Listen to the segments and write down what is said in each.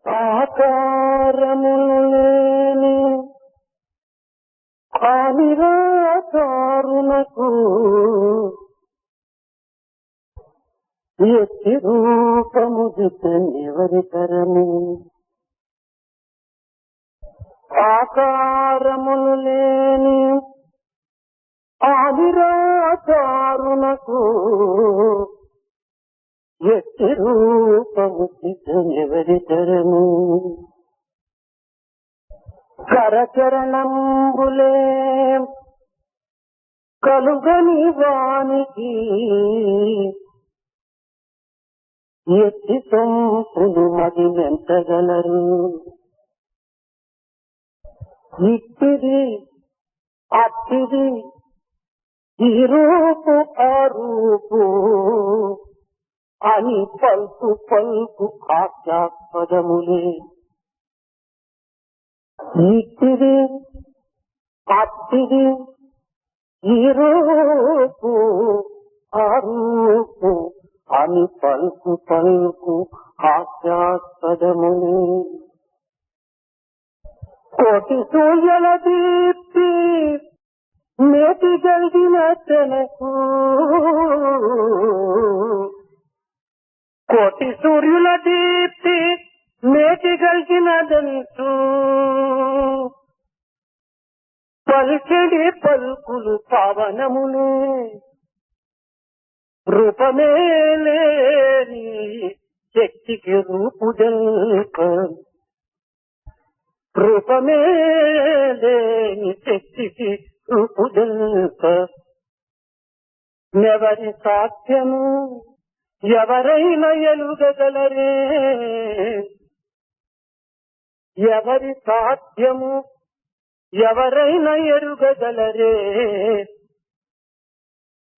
ఆకారములు లేని ఆనిరాకారునకు ఎత్తి రూపము దిశనివరి తరము. ఆకారములు లేని ఆనిరాకారునకు ఎత్తి రూపము దిశనివరి తరము. కరచరణంబులే కలుగని వానికి ఎత్తి సొంపులు మది మెంతగలరు. ఇట్టిది అట్టిది ఈ రూపు ఆ రూపు అని పల్కు పల్కు హాస్యాస్పదములే. ఇట్టిది అట్టిది ఈ రూపు ఆ రూపు అని పల్కు పల్కు హాస్యాస్పదములే. కోటి సూర్యుల దీప్తి మేటి గలిగిన తనకు, కోటి సూర్యుల దీప్తి మేటి గలిగినదంటూ పలికిడి పలుకులు పవనములే. రూపమే లేని శక్తికి రూపుదల్ప, రూపమే లేని శక్తికి రూపుదల్ప. ఎవరి సాధ్యము ఎవరైనా ఎలుగగలరే, ఎవరి సాధ్యము ఎవరైనా ఎరుగగలరే.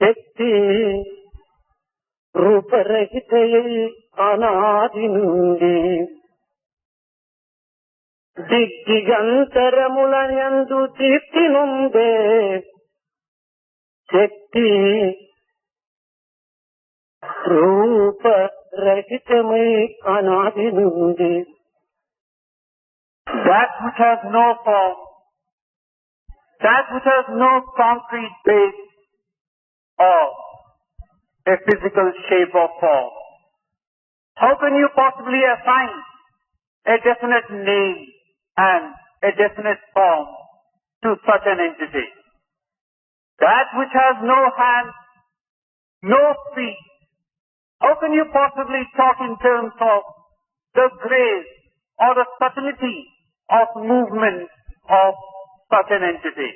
శక్తి రూపరహితయై అనాది నుండి దిగ్దిగంతరములయందు దీప్తి నుండే. శక్తి రూపరహితమై అనాది నుండి. That which has no form, that which has no concrete base or a physical shape or form. How can you possibly assign a definite name and a definite form to such an entity? That which has no hands, no feet, how can you possibly talk in terms of the grace or the subtlety of movement of such an entity?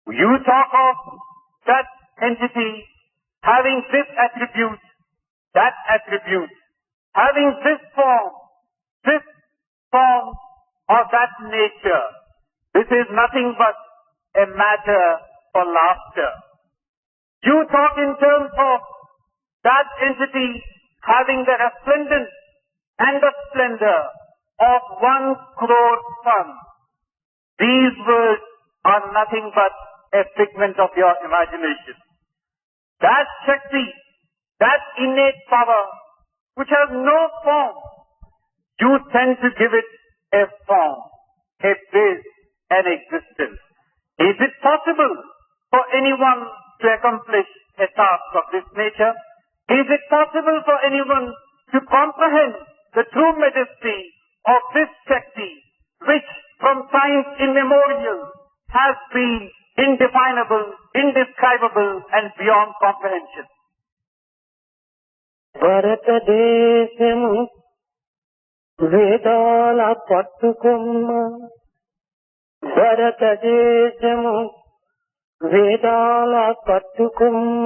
You talk of that entity having this attribute, that attribute, having this form or that nature. This is nothing but a matter for laughter. You talk in terms of that entity having the resplendence and the splendor of 1 crore sun. These words are nothing but a figment of your imagination. That Shakti, that innate power which has no form, you tend to give it a form, a base, an existence. Is it possible for anyone to accomplish a task of this nature? Is it possible for anyone to comprehend the true majesty of this Shakti, which from times immemorial has been indefinable, indescribable and beyond comprehension? భారతదేశము వేదాల పట్టుకొమ్మ, భారతదేశము వేదాల పట్టుకొమ్మ.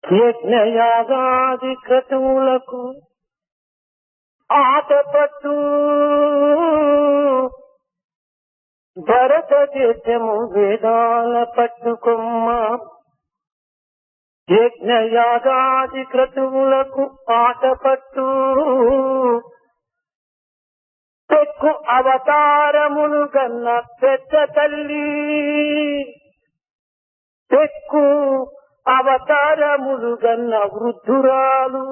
యజ్ఞయాగాది క్రతువులకు ఆటపట్టు, భారతదేశము వేదాల పట్టుకొమ్మ. యజ్ఞయాగాది క్రతువులకు ఆటపట్టు, పెక్కు అవతారములు గన్న పెద్ద తల్లి, పెక్కు అవతారములు గన్న వృద్ధురాలు.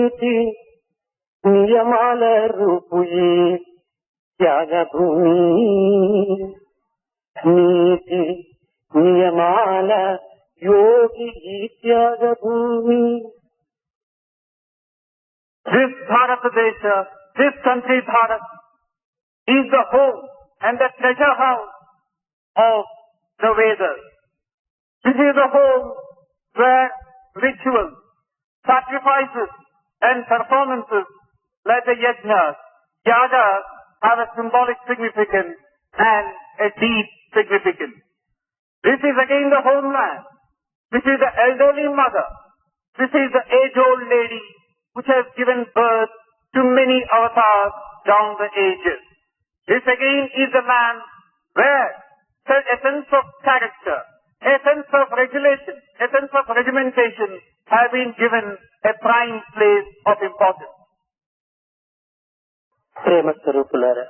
నీతి నియమాల రూపుయే త్యాగభూమి. నీతి నియమాల యోగి ఈ Thyagabhoomi. This Bharatadesha, this country Bharat, is the home and the treasure house of the Vedas. This is the home where rituals, sacrifices and performances like the yajnas, yagas have a symbolic significance and a deep significance. This is again the homeland. This is the elderly mother. This is the age-old lady which has given birth to many avatars down the ages. This again is the land where a sense of character, a sense of regulation, a sense of regimentation have been given a prime place of importance. ప్రేమ స్వరూపులారా,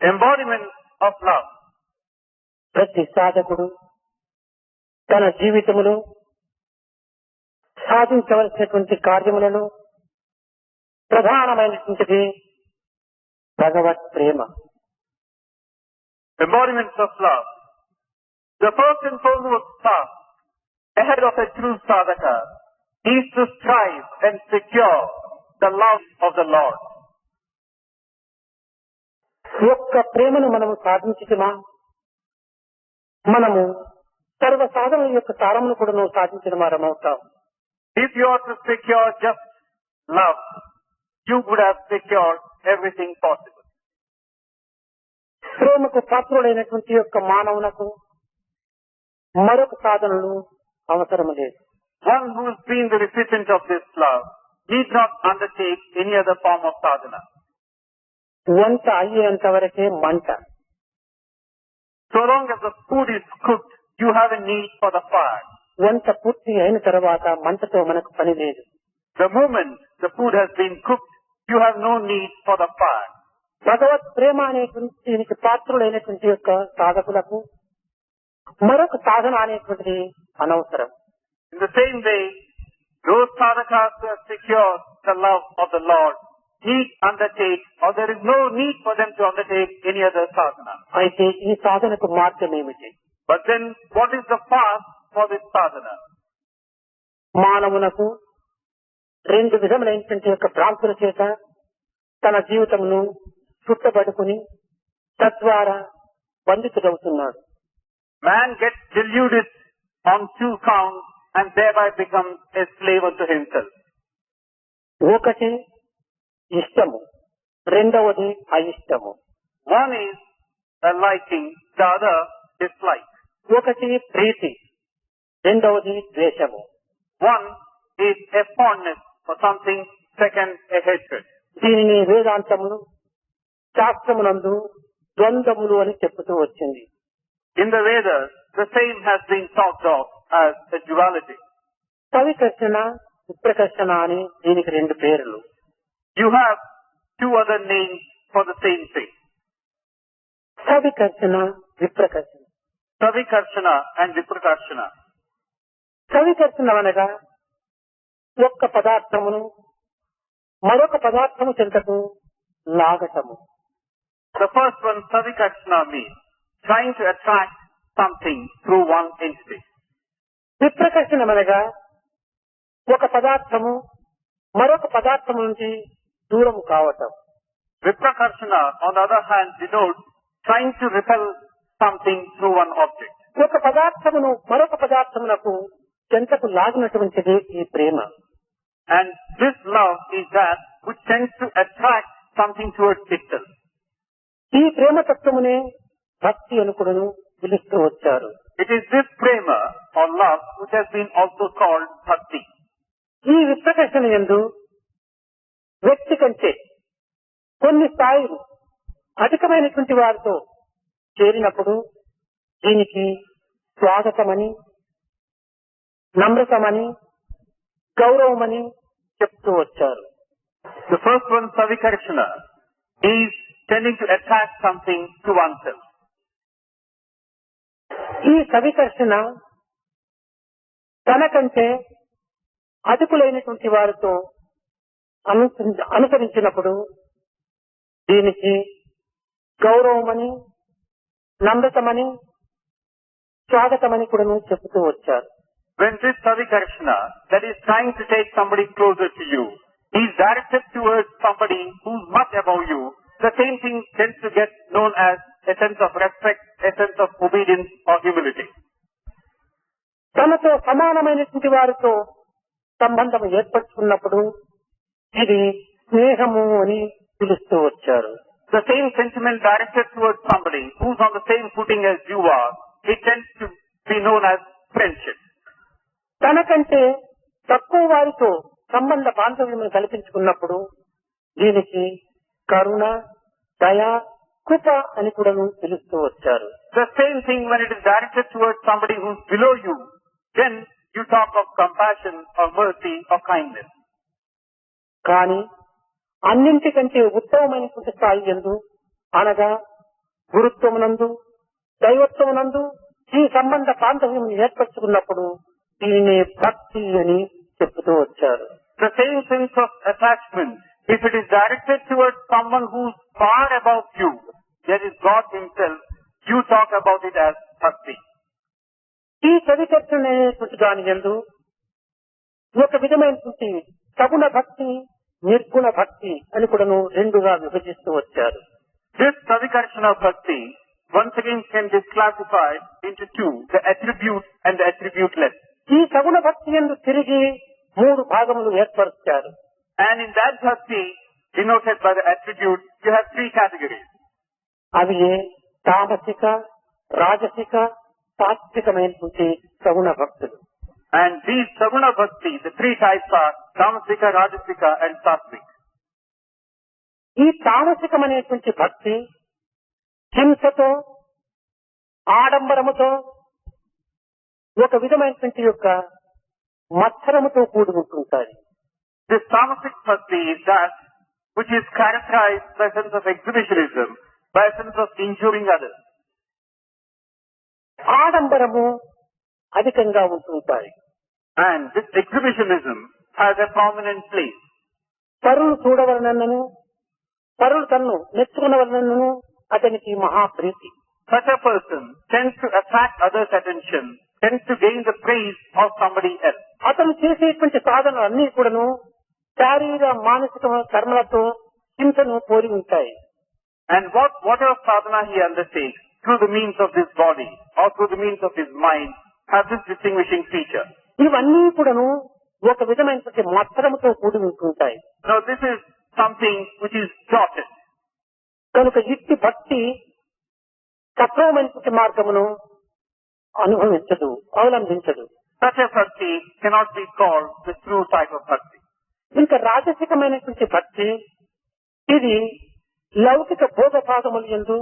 Embodiment of love. ప్రతి సాధకుడు తన జీవితములో సాధించవలసినటువంటి కార్యములలో ప్రధానమైనటువంటిది భగవత్ ప్రేమ. Embodiments of love. The first and foremost task ahead of a true sadhaka is to strive and secure the love of the Lord. ఒక్క ప్రేమను మనము సాధించుమా, మనము సర్వ సాధనల యొక్క సారమును కూడా సాధించిన వారమవుతాం. If you are to secure just love, you would have secured everything possible. ప్రేమకు పాత్రుడైనటువంటి యొక్క మానవునకు మరొక సాధనలు అవసరం లేదు. One who has been the recipient of this love need not undertake any other form of sadhana. వంట అయ్యేంత వరకే మంట. So long as the food is cooked, you have a need for the fire. వంట పూర్తి అయిన తర్వాత మంటతో మనకు పని లేదు. The moment the food has been cooked, you have no need for the fire. భగవత్ ప్రేమ అనేటువంటి దీనికి పాత్రులైనటువంటి యొక్క సాధకులకు మరొక సాధన అనేటువంటిది అనవసరం. In the same way, those sadhakas who have secured the love of the Lord need undertake, or there is no need for them to undertake any other sadhana. అయితే ఈ సాధనకు మార్గం ఏమిటి? But then, what is the path for this sadhana? మానవునకు రెండు విధములైనటువంటి యొక్క భ్రాంతుల చేత తన జీవితమును చుట్టబడుకుని తద్వారా బంధితుడవుతున్నాడు. Man gets deluded on two counts and thereby becomes a slave unto himself. ఒకటి ఇష్టము, రెండవది అయిష్టము. One is a liking, the other dislike. ఒకటి ప్రీతి, రెండవది ద్వేషము. One is a fondness for something, second a hatred. దీనిని వేదాంతములు శాస్త్రమునందు ద్వంద్వములు అని చెప్పుతూ వచ్చింది. In the Vedas, the same has been talked of as a duality. సవికర్షణ, విప్రకర్షణ అని దీనికి రెండు పేర్లు. You have two other names for the same thing. సవికర్షణ, విప్రకర్షణ. Savikarshana and Viprakarshana. సవికర్షణ అనగా ఒక్క పదార్థమును మరొక పదార్థము చెంతకు లాగటము. The first one, Savikarshana, means trying to attract something through one entity. విప్రకర్షణ అనగా ఒక పదార్థము మరొక పదార్థము నుంచి దూరం కావటం. Viprakarshana, on the other hand, denotes trying to repel something through one object. ఒక పదార్థమును మరొక పదార్థమునకు చెంతకు లాగినటువంటిది ఈ ప్రేమ. And this love is that which tends to attract something towards itself. ఈ ప్రేమ తత్వమునే భక్తి అనుకును పిలుస్తూ వచ్చారు. It is this prema or love which has been also called bhakti. ఈ విప్రకర్షణ యందు వ్యక్తి కంటే కొన్ని స్థాయిలు అధికమైనటువంటి వారితో చేరినప్పుడు దీనికి స్వాగతమని, నమ్రతమని, గౌరవమని చెప్తూ వచ్చారు. The first one, Savikarshana, is tending to attract something to oneself. ఈ సవికర్షణ తనకంటే అధికులైనటువంటి వారితో అనుసరించినప్పుడు దీనికి గౌరవమని, నమ్రతమని, స్వాగతమని కూడా చెబుతూ వచ్చారు. When this Savikarshana, that is trying to take somebody closer to you, is directed towards somebody who's much above you, the same thing tends to get known as a sense of respect, a sense of obedience or humility. తనతో సమానమైనటువంటి వారితో సంబంధం ఏర్పరచుకున్నప్పుడు ఇది స్నేహము అని పిలుస్తూ వచ్చారు. The same sentiment directed towards somebody who's on the same footing as you are, it tends to be known as friendship. తనకంటే తక్కువ వారితో సంబంధ బాంధవ్యం కల్పించుకున్నప్పుడు దీనికి కరుణ, దయ, కృప అని కూడా పిలుస్తూ వచ్చారు. The same thing when it is directed towards somebody who's below you, then you talk of compassion or mercy or kindness. కానీ అన్నింటికంటే ఉత్తమమైనటువంటి స్థాయి యందు అనగా గురుత్వమునందు, దైవత్వమునందు ఈ సంబంధ బాంధవ్యం ఏర్పరచుకున్నప్పుడు దీనిని భక్తి అని చెప్తూ వచ్చారు. The same sense of attachment, if it is directed towards someone who's far above you, that is God himself, you talk about it as bhakti. ఈ సవికర్షణ అనేటువంటి దాని యందు ఒక విధమైనటువంటి సగుణ భక్తి, నిర్గుణ భక్తి అని కూడా రెండుగా విభజిస్తూ వచ్చారు. This Savikarshana Bhakti once again can be classified into two, the attribute and the attributeless. ఈ సగుణ భక్తి యందు తిరిగి మూడు భాగములు ఏర్పరుస్తారు. And in that Bhakti, denoted by the attribute, you have three categories. అవి తామసిక, రాజసిక, సాత్వికమైనటువంటి సగుణ భక్తులు. And these Saguna Bhakti, the three types are Tamasika, Rajasika and Satvik. ఈ తామసికమైనటువంటి భక్తి హింసతో, ఆడంబరముతో, ఒక విధమైనటువంటి యొక్క మత్సరముతో కూడి ఉంటుంటాయి. This Tamasic Bhakti is that which is characterized by a sense of exhibitionism, by a sense of injuring others. ఆడంబరము అధికంగా ఉంటుంటాయి. And this exhibitionism has a prominent place. పరులు చూడవలనను, పరులు తన్ను మెచ్చుకునవలనను అతనికి మహాప్రీతి. Such a person tends to attract others' attention, tends to gain the praise of somebody else. అతను చేసేటువంటి సాధనలు అన్ని కూడాను శారీర మానసిక కర్మలతో హింసను పోలి ఉంటాయి. And whatever sadhana he undertakes through the means of this body or through the means of his mind have this distinguishing feature. ఇవన్నీ కూడాను ఒక విధమైనటువంటి మత్సరముతో కూడి ఉంటుంటాయి. Now this is something which is dotted. కనుక ఇట్టి భక్తి సత్వమైనటువంటి మార్గమును అనుభవించదు, అవలంబించదు. Such a bhakti cannot be called the true type of bhakti. ఇంకా రాజసికమైనటువంటి భక్తి ఇది లౌకిక భోగభాగములు యందు,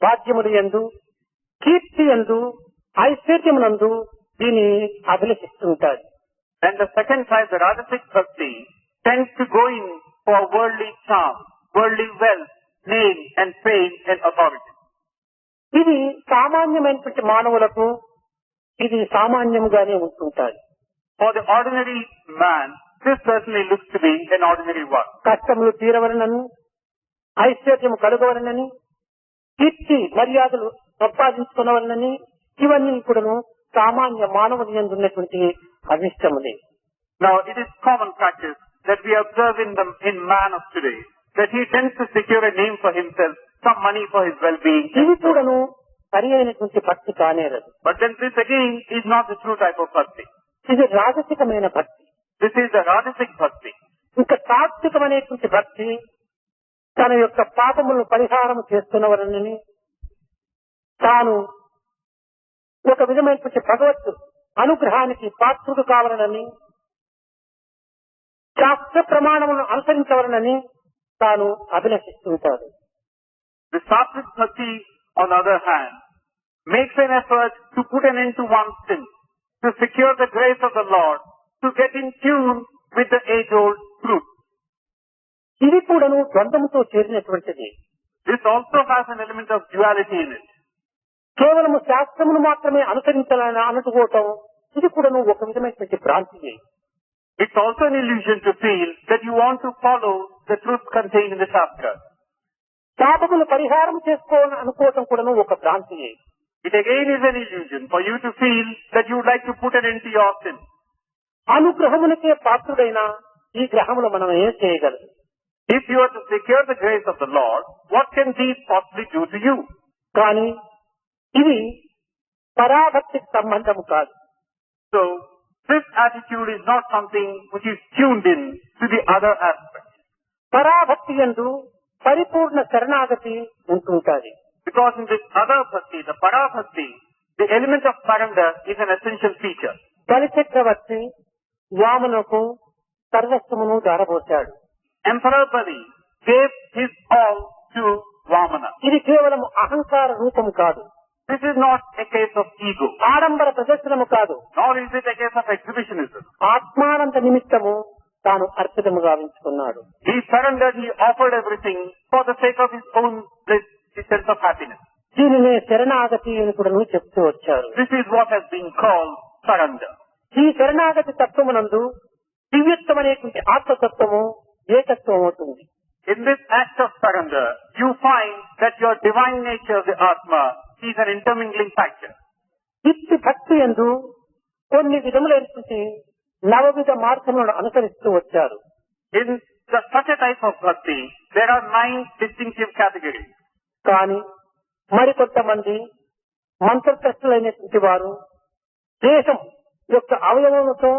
భాగ్యములు యందు, కీర్తి యందు, ఐశ్వర్యమునందు దీన్ని అభిలషిస్తుంటారు. And the second type, the Rajasic bhakti, tends to go in for worldly charm, worldly wealth, name and fame and authority. ఇది సామాన్యమైనటువంటి మానవులకు ఇది సామాన్యంగానే ఉంటుంటారు. For the ordinary man, this certainly looks to be an ordinary one. కష్టములు తీరవలనని, ఐశ్వర్యము కలుగవలనని, కీర్తి మర్యాదలు సంపాదించుకునవలనని ఇవన్నీ కూడాను సామాన్య మానవుని యందు ఉన్నటువంటి అభిష్టములే. Now it is common practice that we observe in man of today, that he tends to secure a name for himself, some money for his well-being. ఇది కూడాను సరి అయినటువంటి భక్తి కానేరదు. But then this again is not the true type of bhakti. ఇది రాజసికమైన భక్తి. This is the Rajasic bhakti. ఇంకా సాత్వికమైనటువంటి భక్తి తన యొక్క పాపములను పరిహారం చేసుకున్నవరని, తాను ఒక విధమైనటువంటి భగవత్ అనుగ్రహానికి పాత్రుడు కావాలనని, శాస్త్ర ప్రమాణములను అనుసరించవలనని తాను అభిలషిస్తుంటాడు. The Sattvic bhakti, on the other hand, makes an effort to put an end to one's sin, to secure the grace of the Lord, to get in tune with the age-old truth. ఇది కూడాను ద్వంద్వముతో చేరినటువంటిది. This also has an element of duality in it. కేవలము శాస్త్రమును మాత్రమే అనుసరించాలని అనుకోవటం ఇది కూడాను ఒక విధమైనటువంటి భ్రాంతియే. It's also an illusion to feel that you want to follow the truth contained in the Shastras. పాపములు పరిహారం చేసుకోవాలని అనుకోవటం కూడా ఒక భ్రాంతియే. It again is an illusion for you to feel that you would like to put an end to your sin. అనుగ్రహమునికే పాత్రుడైన ఈ గ్రహములు మనం ఏం చేయగలరు? If you are to secure the grace of the Lord, what can these possibly do to you? కానీ ఇది పరాభక్తికి సంబంధము కాదు. So, this attitude is not something which is tuned in to the other aspects. పరాభక్తి యందు పరిపూర్ణ శరణాగతి ఉంటుంటాది. Because in this other bhakti, the parabhakti, the element of surrender is an essential feature. బలి చక్రవర్తి వామనకు సర్వస్వమును దారబోశాడు. Emperor Bali gave his all to Vamana. ఇది కేవలం అహంకార రూపము కాదు. This is not a case of ego, ఆడంబర ప్రదర్శనము కాదు. nor is it a case of exhibitionism. ఆత్మానంద నిమిత్తము తాను అర్పితము గావించుకున్నాడు. He surrendered, he offered everything for the sake of his own bliss, his sense of happiness. దీనినే శరణాగతి అని కూడా చెప్తూ వచ్చారు. This is what has been called surrender. ఈ శరణాగతి తత్వమునందు దివ్యత్వమనేటువంటి ఆత్మతత్వము ఏకత్వం అవుతుంది. In this act of surrender, you find that your divine nature, the Atma, is an intermingling factor. ఇట్టి భక్తి యందు కొన్ని విధములైనటువంటి నవవిధ మార్గములను అనుసరిస్తూ వచ్చారు. In such a type of bhakti, there are 9 distinctive categories. కానీ మరికొంతమంది మంత్రకస్తులైనటువంటి వారు దేశం యొక్క అవయవములతో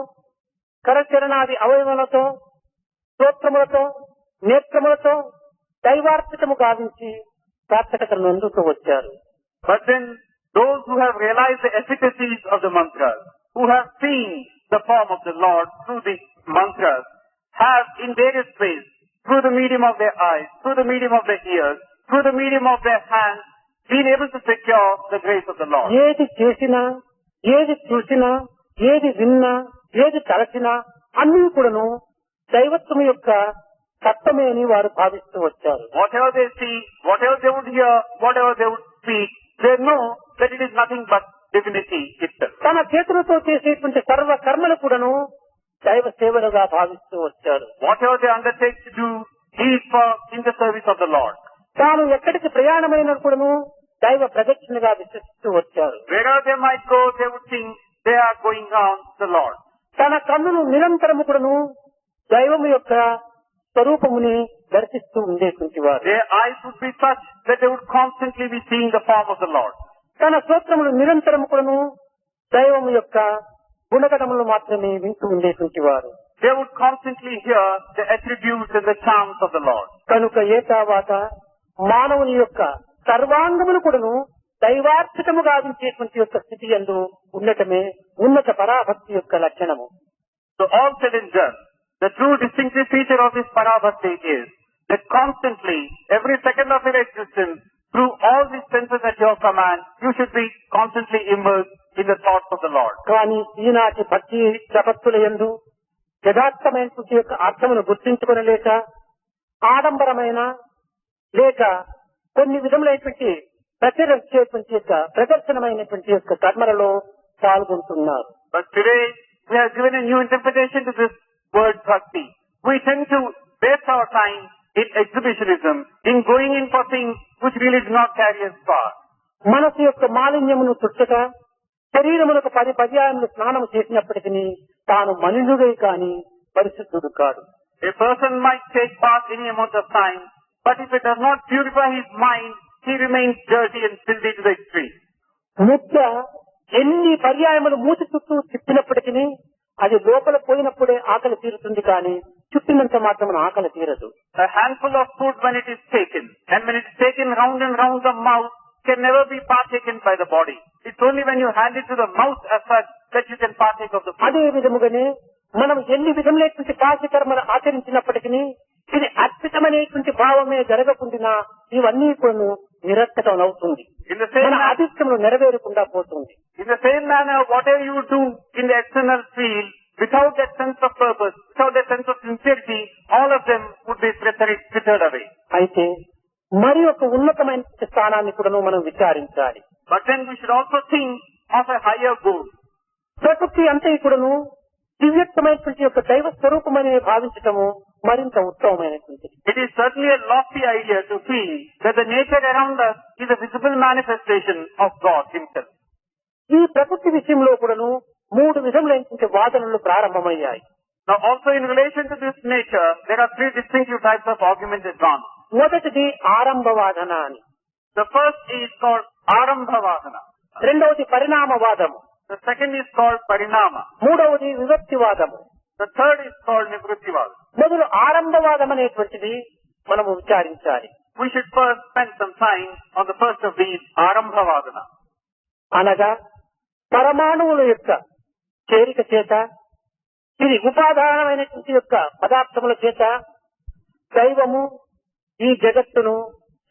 కరచరణాది అవయవములతో స్తోత్రములతో నేత్రములతో దైవార్పితము గావించి సార్థకతను అందుతూ వచ్చారు. But then those who have realized the efficacies of the mantras, who have seen the form of the Lord through the mantras, have in various ways, through the medium of their eyes, through the medium of their ears, through the medium of their hands, been able to secure the grace of the Lord. ఏది చేసినా, ఏది చూసినా, ఏది విన్నా, ఏది తలచినా అన్నీ కూడాను దైవత్వం యొక్క తత్వమే అని వారు భావిస్తూ వచ్చారు. Whatever they see, whatever they would hear, whatever they would speak, they know that it is nothing but divinity itself. తన చేతులతో చేసేటువంటి సర్వ కర్మలు కూడాను దైవ సేవలుగా భావిస్తూ వచ్చారు. Whatever they undertake to do is for in the service of the Lord. తాను ఎక్కడికి ప్రయాణమైన కూడాను దైవ ప్రదక్షిణగా విశ్వసిస్తూ వచ్చారు. Wherever they might go, they would think they are going on the Lord. తన కన్నులు నిరంతరము కూడాను దైవము యొక్క స్వరూపముని దర్శిస్తూ ఉండేటువంటి వారు. Their eyes would be such that they would constantly be seeing the form of the Lord. తన స్తోత్రములు నిరంతరము కూడాను దైవము యొక్క గుణగణములు మాత్రమే వింటూ ఉండేటువంటి వారు. They would constantly hear the attributes and the charms of the Lord. కనుక ఏ తర్వాత మానవుని యొక్క సర్వాంగములు కూడాను దైవార్పితము గావించేటువంటి యొక్క స్థితి యందు ఉండటమే ఉన్నత పరాభక్తి యొక్క లక్షణము. So all said and done, the true distinctive feature of this parabhakti is that constantly, every second of your existence, through all these senses at your command, you should be constantly immersed in the thoughts of the Lord. కానీ ఈనాటి భక్తి ప్రపత్తుల యందు యథార్థమైనటువంటి యొక్క అర్థమును గుర్తించుకొనలేక ఆడంబరమైన లేక కొన్ని విధములైనటువంటి ప్రచురించేటువంటి యొక్క ప్రదర్శనమైనటువంటి యొక్క కర్మలలో పాల్గొంటున్నారు. But today, we have given a new interpretation to this word bhakti. We tend to waste our time in exhibitionism, in going in for things which really do not carry us far. మనసు యొక్క మాలిన్యమును తుట్టక శరీరములకు 10 పర్యాయములు స్నానం చేసినప్పటికీ తాను మలినుడే కాని పరిశుద్ధుడు కాడు. A person might take bath any amount of time, but if it does not purify his mind, he remains dirty and filthy to the extreme. ముద్ద ఎన్ని పర్యాయములు మూతి చుట్టూ తిప్పినప్పటికీ అది లోపల పోయినప్పుడే ఆకలి తీరుతుంది కానీ చుట్టినంత మాత్రం ఆకలి తీరదు. A handful of food when it is taken, and when it is taken round and round the mouth, can never be partaken by the body. It's only when you hand it to the mouth as such that you can partake of the food. అదే విధముగానే మనం ఎన్ని విధములైనటువంటి పాశకర్మలు ఆచరించినప్పటికీ ఇది అద్భుతమైనటువంటి భావమే జరగకుండా ఇవన్నీ కూడా నిరర్థకం అవుతుంది. మన ఆదిష్టములు నెరవేరకుండా పోతుంది. In the same manner, whatever you do in the external field, without that sense of purpose, without that sense of sincerity, all of them would be frittered away. అయితే మరి ఒక ఉన్నతమైన స్థానాన్ని కూడా మనం విచారించాలి. But then we should also think of a higher goal. ప్రకృతి అంతా కూడాను దివ్యత్వమైనటువంటి యొక్క దైవ స్వరూపమని భావించటము మరింత ఉత్తమమైనటువంటిది. It is certainly a lofty idea to feel that the nature around us is a visible manifestation of God Himself. ఈ ప్రకృతి విషయంలో కూడాను 3 విధములైనటువంటి వాదనలు ప్రారంభమయ్యాయి. Now also in relation to this nature, there are 3 distinctive types of arguments advanced. మొదటిది ఆరంభవాదన అని, The first is called Arambhavadana. రెండవది పరిణామవాదము, The second is called Parinama. మూడవది విభక్తివాదము. The third is called Nivrittivada. మొదలు ఆరంభవాదం అనేటువంటిది మనము విచారించాలి. We should first spend some time on the first of these, Arambhavadana. అనగా పరమాణువుల యొక్క చేరిక చేత, ఇది ఉపాదానమైనటువంటి యొక్క పదార్థముల చేత దైవము ఈ జగత్తును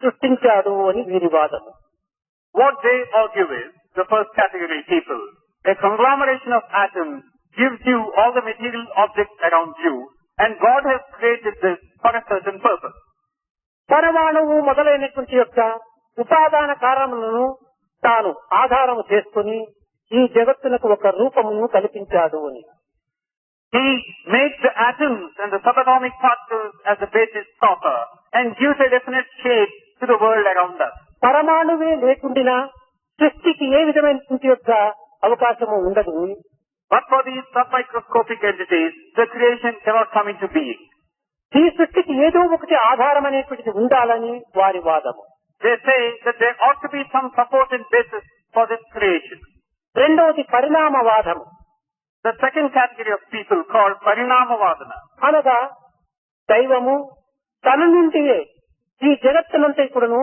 సృష్టించాడు అని వీరి వాదము. What they argue is, the first category people, a conglomeration of atoms gives you all the material objects around you, and God has created this for a certain purpose. పరమాణువు మొదలైనటువంటి యొక్క ఉపాదాన కారణములను తాను ఆధారము చేసుకుని ఈ జగత్తునకు ఒక రూపమును కల్పించాడు అని. He makes the atoms and the subatomic particles as the basis proper and gives a definite shape to the world around us. పరమాణువే లేకుండా సృష్టికి ఏ విధమైనటువంటి యొక్క అవకాశము ఉండదు. But for these submicroscopic entities, the creation cannot come into being. ఈ సృష్టికి ఏదో ఒకటి ఆధారం అనేటువంటిది ఉండాలని వారి వాదము. They say that there ought to be some support and basis for this creation. రెండవది పరిణామవాదము. The second category of people called Parinamavadana. అనగా దైవము తన నుండియే ఈ జగత్తునంతా కూడాను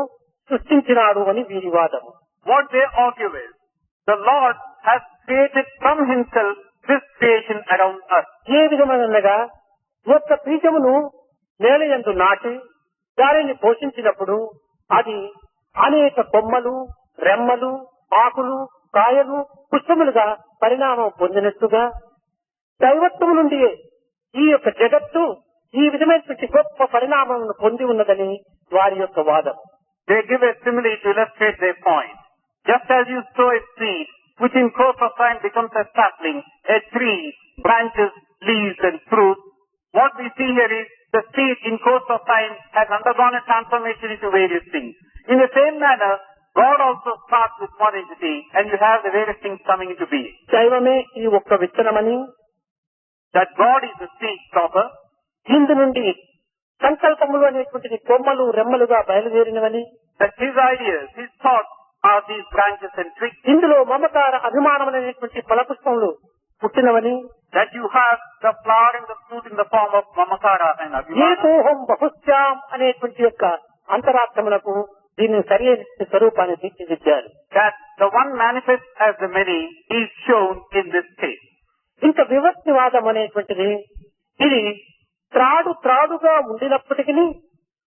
సృష్టించినాడు అని వీరి వాదము. What they argue is, the Lord has created from Himself this creation around us. ఏ విధమనగా ఒక్క బీజమును నేలయందు నాటి దానిని పోషించినప్పుడు అది అనేక కొమ్మలు, రెమ్మలు, ఆకులు, కాయలు, పుష్పములుగా పరిణామం పొందినట్టుగా దైవత్వము నుండి ఈ యొక్క జగత్తు ఈ విధమైనటువంటి గొప్ప పరిణామం పొంది ఉన్నదని వారి యొక్క వాదం. They give a simile to illustrate their point. Just as you sow a seed, which in course of time becomes a sapling, a tree, branches, leaves and fruits, what we see here is the seed in course of time has undergone a transformation into various things. In the same manner, God also starts with one entity and you have the various things coming into being. దైవమే ఈ ఒక్క విత్తనమని, that God is the seed proper, ఇందు నుండి సంకల్పములు అనేటువంటిది కొమ్మలు, రెమ్మలుగా బయలుదేరినవని, that His ideas, His thoughts are these branches and trees. ఇందులో మమకార అభిమానమైనటువంటి ఫలపుష్పములు పుట్టినవని, that you have the flower and the fruit in the form of mamakara and abhimana. ఏకోహం బహుశ్యాం అనేటువంటి యొక్క అంతరార్థములకు దీన్ని సరైన స్వరూపాన్ని తీర్చిదిద్దారు. That the one manifest as the many is shown in this case. ఇంకా వివక్తివాదం అనేటువంటిది ఇది త్రాడుగా ఉండినప్పటికీ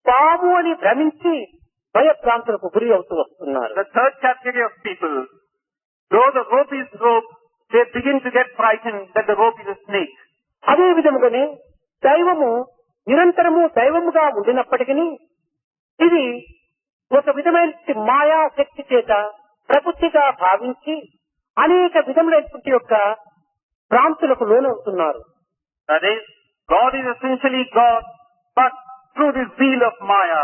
పాము అని భ్రమించి భయభ్రాంతులకు గురి అవుతూ వస్తున్నారు. The third category of people, though the rope is rope, they begin to get frightened that the rope is a snake. అదే విధముగానే దైవము నిరంతరము దైవముగా ఉండినప్పటికీ ఇది ఒక విధమైన మాయా శక్తి చేత ప్రకృతిగా భావించి అనేక విధములైనటువంటి యొక్క భ్రాంతులకు లోనవుతున్నారు. That is, God is essentially God, but through this wheel of Maya,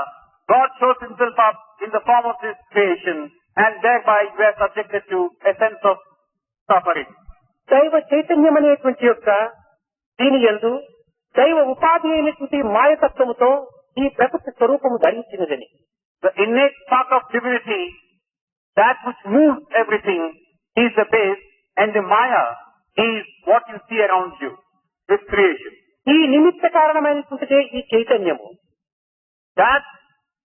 God shows Himself up in the form of this creation, and thereby we are subjected to a sense of suffering. దైవ చైతన్యం అనేటువంటి యొక్క దీని యందు దైవ ఉపాధి అయినటువంటి మాయతత్వముతో ఈ ప్రకృతి స్వరూపము ధరించినదని. The innate spark of divinity, that which moves everything, is the base, and the Maya is what you see around you, this creation. ఈ నిమిత్త కారణమైనటువంటిదే ఈ చైతన్యము. That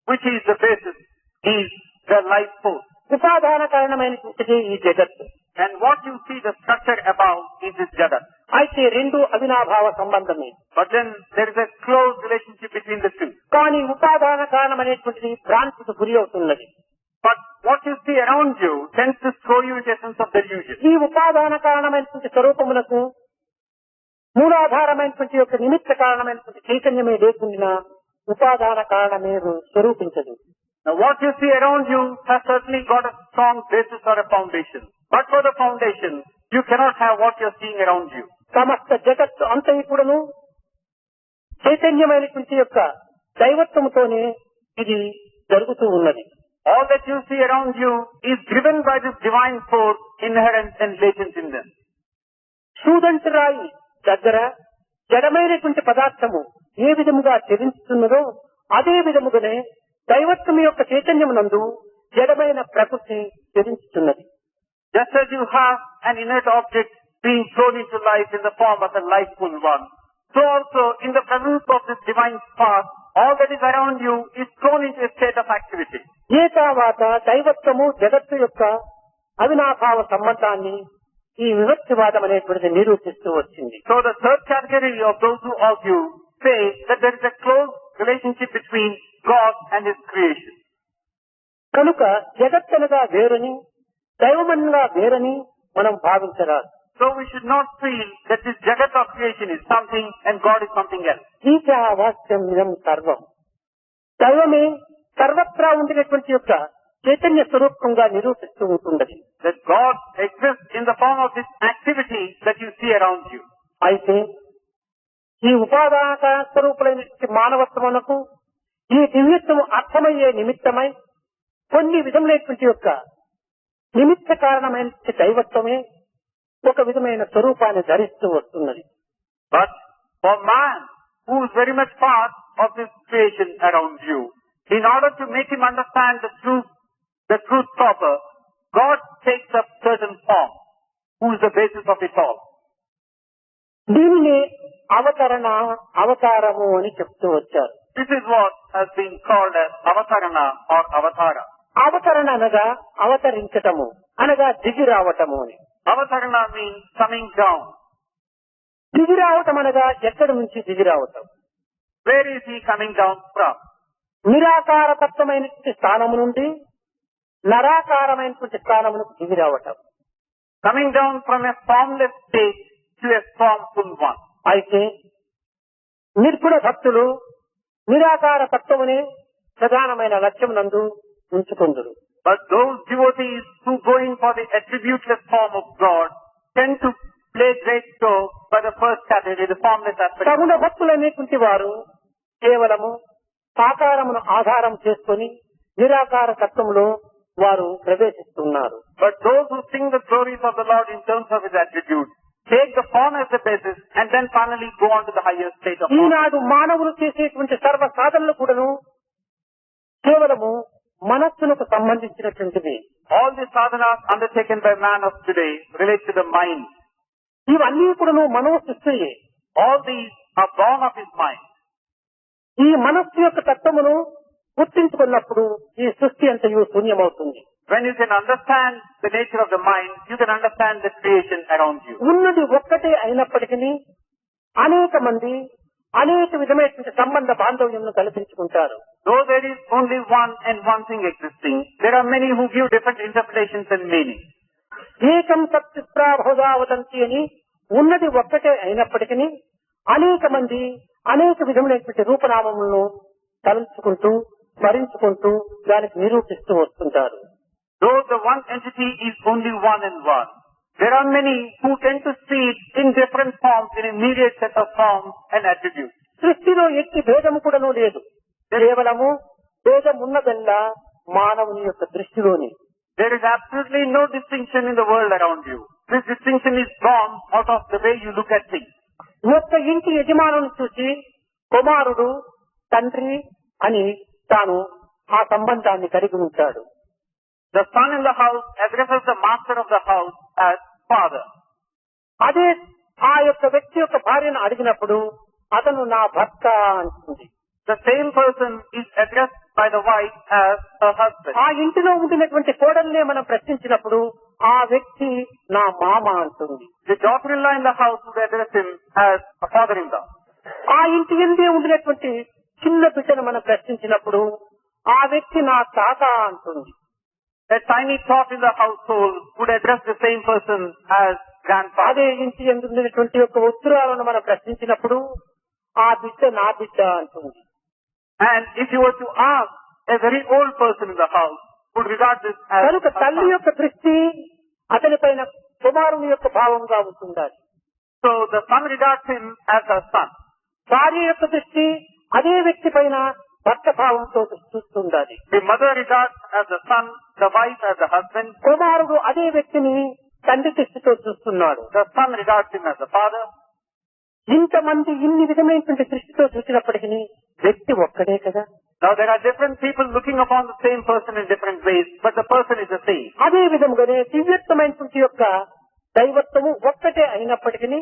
which is the basis is the life force. ఉపాదాన కారణమైనటువంటిదే ఈ జగత్తు. And what you see the structure above is this Jagat. అయితే రెండు అవినాభావ సంబంధమే. But then there is a close relationship between the two. కానీ ఉపాదాన కారణమైనటువంటిది భ్రాంతికి గురి అవుతున్నది. But what you see around you tends to throw you into a sense of delusion. ఈ ఉపాదాన కారణమైనటువంటి స్వరూపములకు మూలాధారమైనటువంటి యొక్క నిమిత్త కారణమైనటువంటి చైతన్యమే లేకుండా ఉపాదాన కారణమే స్వరూపించదు. Now what you see around you has certainly got a strong basis or a foundation. But for the foundation, you cannot have what you are seeing around you. సమస్త జగత్తు అంతయుకుడును చైతన్యమైనటువంటి యొక్క దైవత్వముతోనే ఇది జరుగుతూ ఉన్నది. All that you see around you is driven by this divine force inherent and latent in them. సూదంటి రాయి దగ్గర జడమైనటువంటి పదార్థము ఏ విధముగా చరించుతున్నదో అదే విధముగానే దైవత్వం యొక్క చైతన్యమునందు జడమైన ప్రకృతి చరించుతున్నది. Just as you have an inert object being thrown into life in the form of a lifeful one, so also in the presence of this divine spark, all that is around you is thrown into a state of activity. ఏ తర్వాత దైవత్వము జగత్తు యొక్క అవినాభావ సంబంధాన్ని ఈ వివక్షవాదం అనేటువంటిది నిరూపిస్తూ వచ్చింది. So the third category of those who argue say that there is a close relationship between God and His creation. కనుక జగత్తనగా వేరని దైవమనగా వేరని మనం భావించరాదు. So we should not feel that this Jagat of creation is something and God is something else. ఈశావాస్యం ఇదం సర్వం. దైవమే సర్వత్రా ఉండినటువంటి యొక్క చైతన్య స్వరూపంగా నిరూపిస్తూ ఉంటున్నది. That God exists in the form of this activity that you see around you. అయితే ఈ ఉపాదాన స్వరూపులైనటువంటి మానవత్వమునకు ఈ దివ్యత్వం అర్థమయ్యే నిమిత్తమై కొన్ని విధములైనటువంటి యొక్క నిమిత్త కారణమైన దైవత్వమే ఒక విధమైన స్వరూపాన్ని ధరిస్తూ వస్తున్నది. But for man, who is very much part of this creation around you, in order to make him understand the truth proper, God takes up certain form, who is the basis of it all. దీనిని అవతారము అని చెప్తూ వచ్చారు. This is what has been called as avatarana or avatara. అవతరణ అనగా అవతరించటము అనగా దిగి రావటము అని. Avatarana means coming down. దిగి రావటం అనగా ఎక్కడి నుంచి దిగి రావటం? Where is he coming down from? నిరాకార తత్వమైనటువంటి స్థానము నుండి నరాకారమైనటువంటి స్థానమునకు దిగి రావటం. Coming down from a formless state to a formful one. అయితే నిర్గుణ భక్తులు నిరాకార తత్వమునే ప్రధానమైన లక్ష్యమునందు ఉంచుకుందురు. But those devotees who go in for the attributeless form of God tend to play great show by the first category, the formless aspect. సగుణ భక్తులనేటువంటి వారు కేవలము సాకారమును ఆధారం చేసుకొని నిరాకార తత్వములో వారు ప్రవేశిస్తున్నారు. But those who sing the glories of the Lord in terms of His attributes take the form as the basis and then finally go on to the higher state of God. ఈనాడు మానవులు చేసేటువంటి సర్వ సాధనలు కూడాను కేవలము మనస్సునకు సంబంధించినటువంటివి. All the sadhanas undertaken by man of today relate to the mind. ఇవన్నీ కూడాను మనోసృష్టియే. All these are born of his mind. ఈ మనస్సు యొక్క తత్వమును గుర్తించుకున్నప్పుడు ఈ సృష్టి అంతయు శూన్యమవుతుంది. When you can understand the nature of the mind, you can understand the creation around you. ఉన్నది ఒక్కటే అయినప్పటికీ అనేక మంది అనేక విధమైనటువంటి సంబంధ బాంధవ్యంను కల్పించుకుంటారు. Though there is only one and one thing existing, there are many who give different interpretations and meanings. ఏకం సత్ప్రాభోదా వదంతి అని ఉన్నది ఒక్కటే అయినప్పటికీ అనేక మంది అనేక విధములైనటువంటి రూపనామములను తలంచుకుంటూ స్మరించుకుంటూ దానికి నిరూపిస్తూ వస్తుంటారు. Though the one entity is only one and one, there are many who tend to see it in different forms, in a myriad set of forms and attributes. సృష్టిలో ఎట్టి భేదము కూడాను లేదు. కేవలము భేదం ఉన్నదల్లా మానవుని యొక్క దృష్టిలోని. There is absolutely no distinction in the world around you. This distinction is born out of the way you look at things. ఒక్క ఇంటి యజమానుని చూసి కుమారుడు తండ్రి అని తాను ఆ సంబంధాన్ని కలిగి ఉంటాడు. The son in the house addresses the master of the house as father. అదే ఆ యొక్క వ్యక్తి యొక్క భార్యను అడిగినప్పుడు అతను నా భర్త అంటుంది. The same person is addressed by the wife as her husband. ఆ ఇంటిలో ఉండినటువంటి కోడల్నే మనం ప్రశ్నించినప్పుడు ఆ వ్యక్తి నా మామ అంటుంది. The daughter-in-law in the house would address him as a father-in-law. ఆ ఇంటి ఎందే ఉండినటువంటి చిన్న బిడ్డను మనం ప్రశ్నించినప్పుడు ఆ వ్యక్తి నా తాత అంటుంది. A tiny tot in the household would address the same person as grandfather. అదే ఇంటి ఎందు ఉండినటువంటి యొక్క ఉత్తరాలను మనం ప్రశ్నించినప్పుడు ఆ బిడ్డ నా బిడ్డ అంటుంది. And if you were to ask a very old person in the house, would regard this as కనుక తల్లి యొక్క దృష్టి అతని పైన కుమారుని యొక్క భావంగా ఉంటుండాలి. So the son regards him as a son. భార్య యొక్క దృష్టి అదే వ్యక్తి పైన భర్త భావంతో చూస్తుండాలి. The mother regards as the son, the wife as the husband. కుమారుడు అదే వ్యక్తిని తండ్రి దృష్టితో చూస్తున్నాడు. The son regards him as the father. ఇంతమంది ఇన్ని విధమైనటువంటి దృష్టితో చూసినప్పటికీ వ్యక్తి ఒక్కడే కదా. Now there are different people looking upon the same person in different ways, but the person is the same. అదే విధముగానే దివ్యత్వమైనటువంటి యొక్క దైవత్వము ఒక్కటే అయినప్పటికీ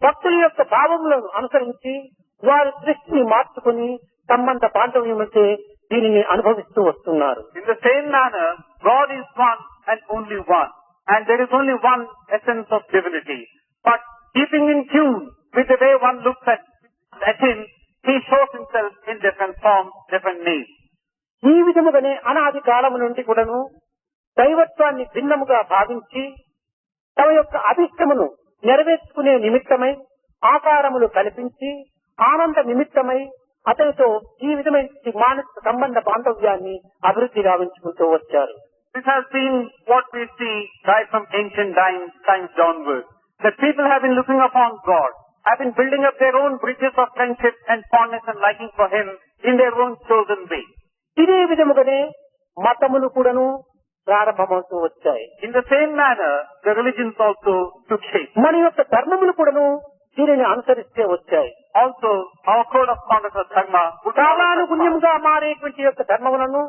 భక్తుల యొక్క భావములను అనుసరించి వారి దృష్టిని మార్చుకుని సంబంధ బాంధవ్యమంటే దీనిని అనుభవిస్తూ వస్తున్నారు. In the same manner, God is one and only one, and there is only one essence of divinity. But keeping in tune with the way one looks at him, he shows himself in different forms, different names. ఈ విధముగానే అనాది కాలము నుండి కూడాను దైవత్వాన్ని భిన్నముగా భావించి తమ యొక్క అభిష్టమును నెరవేర్చుకునే నిమిత్తమై ఆకారములు కల్పించి ఆనంద నిమిత్తమై అతనితో ఈ విధమైన మానసిక సంబంధ బాంధవ్యాన్ని అభివృద్ధి గావించుకుంటూ వచ్చారు. This has been what we see right from ancient times downwards. That people have been looking upon God, have been building up their own bridges of friendship and fondness and liking for Him in their own chosen way. ఇదే విధముగానే మతములు కూడాను ప్రారంభమవుతూ వచ్చాయి. In the same manner, the religions also took shape. మన యొక్క ధర్మములు కూడాను దీనిని అనుసరిస్తే వచ్చాయి. Also, our code of conduct of dharma కాలానుగుణ్యంగా మారేటువంటి యొక్క ధర్మములను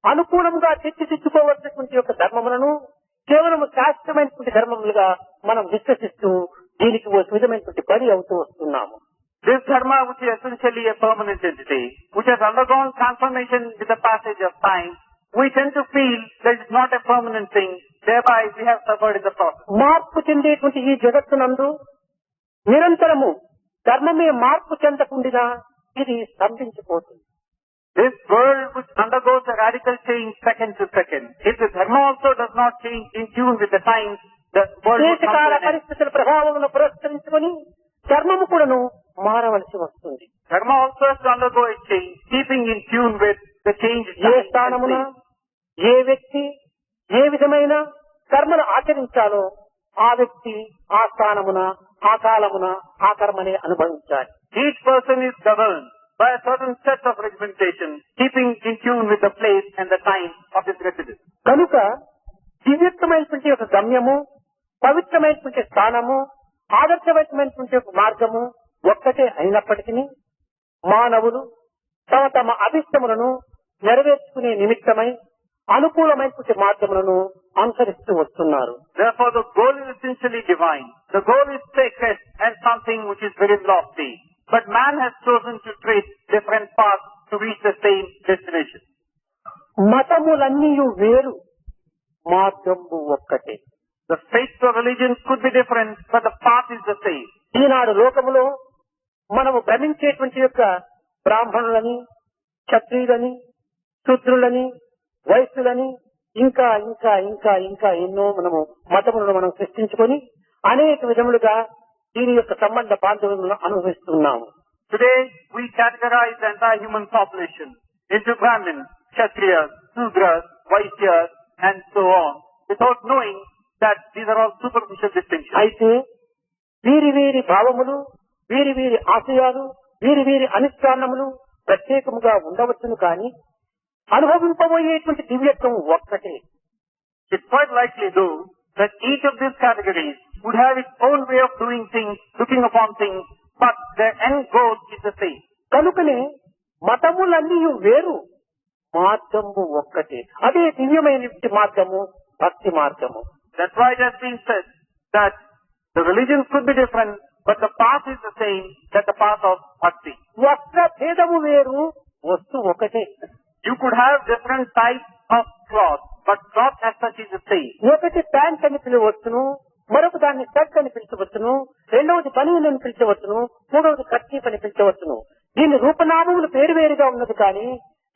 అనుకూలంగా తెచ్చిదిద్దుకోవలసినటువంటి యొక్క ధర్మములను కేవలం శాస్త్రమైనటువంటి ధర్మములుగా మనం విశ్వసిస్తూ దీనికి ఒక విధమైనటువంటి పని అవుతూ వస్తున్నాము. This dharma, which is essentially a permanent entity, which has undergone transformation with the passage of time, we tend to feel that it's not a permanent thing, thereby we have suffered in the process. మార్పు చెందేటువంటి ఈ జగత్తునందు నిరంతరము ధర్మమే మార్పు చెందకుండా ఇది స్తంభించిపోతుంది. This world which undergoes a radical change second to second, if the dharma also does not change in tune with the times, the world will come దేశకాల to an end. పరిస్థితుల ప్రభావమును పురస్కరించుకొని ధర్మము కూడాను మారవలసి వస్తుంది. Dharma also has to undergo a change, keeping in tune with the change. ఏ స్థానమున ఏ వ్యక్తి ఏ విధమైన కర్మను ఆచరించాలో ఆ వ్యక్తి ఆ స్థానమున ఆ కాలమున ఆ కర్మనే అనుభవించాలి. Each person is governed by a certain set of regimentation, keeping in tune with the place and the time of his residence. కనుక దివ్యత్వమైనటువంటి ఒక గమ్యము, పవిత్రమైనటువంటి స్థానము, ఆదర్శమైనటువంటి ఒక మార్గము ఒక్కటే అయినప్పటికీ మానవులు తమ తమ అభిష్టములను నెరవేర్చుకునే నిమిత్తమై అనుకూలమైనటువంటి మార్గములను అనుసరిస్తూ వస్తున్నారు. Therefore, the goal is essentially divine. The goal is sacred and something which is very lofty. But man has chosen to tread different paths to reach the same destination. మతములన్నీ వేరు, మార్గము ఒక్కటే. The faiths of religions could be different, but the path is the same. ఈనాడు లోకములో మనము భ్రమించేటువంటి యొక్క బ్రాహ్మణులని, క్షత్రియులని, శూద్రులని, వైశ్యులని ఇంకా ఇంకా ఇంకా ఇంకా ఎన్నో మనము మతములను మనం సృష్టించుకొని అనేక విధములుగా దీని యొక్క సంబంధ బాంధవ్యములను అనుభవిస్తున్నాము. Today, we categorize the entire human population into Brahmins, Kshatriyas, Sudras, Vaishyas, and so on, without knowing that these are all superficial distinctions. అయితే వీరి వీరి భావములు, వీరి వీరి ఆశయాలు, వీరి వీరి అనుష్ఠానములు ప్రత్యేకముగా ఉండవచ్చును కానీ అనుభవింపబోయేటువంటి దివ్యత్వం ఒక్కటే. It's quite likely, though, that each of these categories would have its own way of doing things, looking upon things, but their end goal is the same. కనుకనే మతములన్నీ వేరు, మార్గము ఒక్కటే. అదే దివ్యమైనటువంటి మార్గము, భక్తి మార్గము. That's why it has been said that the religions could be different, but the path is the same, that the path of bhakti. వస్త్ర భేదము వేరు, వస్తు ఒకటే. You could have different types of cloth, but cloth as such is the same. ఒకటి pant అని పిలవచ్చును, మరొక దాన్ని shirt అని పిలిచవచ్చును, రెండవది బనీన్ అని పిలిచవచ్చును, మూడవది కర్చీఫ్ అని పిలిచవచ్చును. దీని రూపనామములు పేరు వేరుగా ఉన్నది కానీ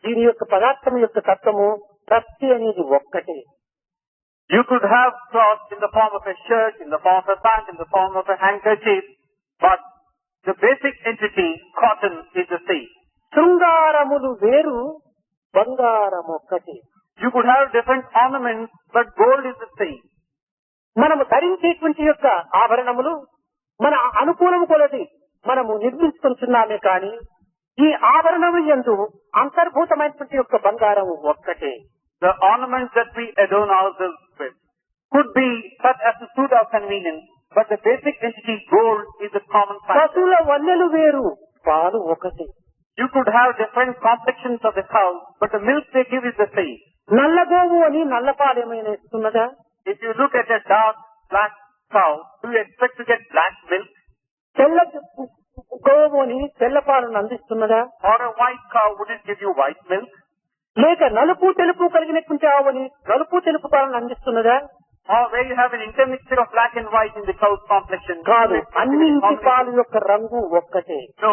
దీని యొక్క పదార్థం యొక్క తత్వము భక్తి అనేది ఒక్కటే. You could have cloth in the form of a shirt, in the form of a pant, in the form of a handkerchief, but the basic entity, cotton, is the same. శృంగారములు వేరు, బంగారం ఒక్కటే. You could have different ornaments, but gold is the same. మనము ధరించేటువంటి యొక్క ఆభరణములు మన అనుకూలము కొలది మనము నిర్మించుకుంటున్నామే కానీ ఈ ఆభరణము యందు అంతర్భూతమైనటువంటి యొక్క బంగారం ఒక్కటే. The ornaments that we adorn ourselves with could be such as to suit our convenience, but the basic entity gold is a common factor. పశువుల వన్నెలు వేరు, పాలు ఒకటి. You could have different complexions of the cow, but the milk they give is the same. నల్ల గోవు అని నల్ల పాలు ఏమైనా ఇస్తున్నదా? If you look at a dark black cow, do you expect to get black milk? తెల్ల గోవు అని తెల్ల పాలను అందిస్తున్నదా? Or a white cow, would it give you white milk? లేక నలుపు తెలుపు కలిగినటువంటి ఆవుని నలుపు తెలుపు పాలను అందిస్తున్నదా? Or where you have an intermixture of black and white in the cow's complexion? కాదు, అన్నింటి పాలు యొక్క రంగు ఒక్కటే. No,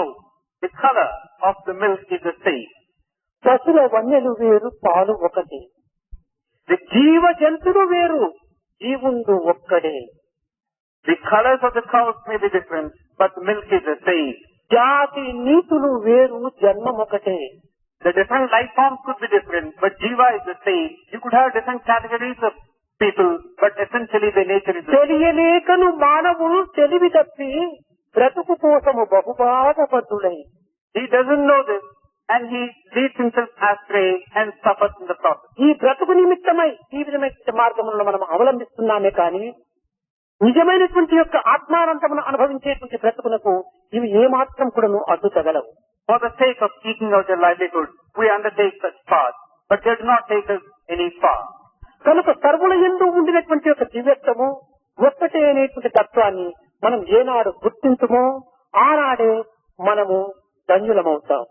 the color of the milk is the same. పశువుల వన్నెలు వేరు, పాలు ఒకటి. జీవ జంతువులు వేరు, జీవుండు ఒక్కడే. The colors of the cows may be different, but the milk is the same. జాతి నీతులు వేరు, జన్మం ఒకటే. The different life forms could be different, but jiva is the same. You could have different categories of people, but essentially the nature is the same. తెలియలేకను మానవుడు తెలివి తప్పి బ్రతుకు కోసము బహుబాధపడులై. He doesn't know this, and he leads himself astray and suffers in the process. ఈ బ్రతుకు నిమిత్తమై ఈ విధమైన మార్గములను మనం అవలంబిస్తున్నామే కానీ నిజమైనటువంటి యొక్క ఆత్మానందమును అనుభవించేటువంటి బ్రతుకునకు ఇవి ఏమాత్రం కూడాను అడ్డు తగలవు. For the sake of eking out your livelihood, we undertake such paths, but they do not take us any far. కనుక సర్వుల యందు ఉండినటువంటి యొక్క దివ్యత్వము ఒక్కటే అనేటువంటి తత్వాన్ని మనం ఏనాడు గుర్తించుమో ఆనాడే మనము ధన్యులమవుతాం.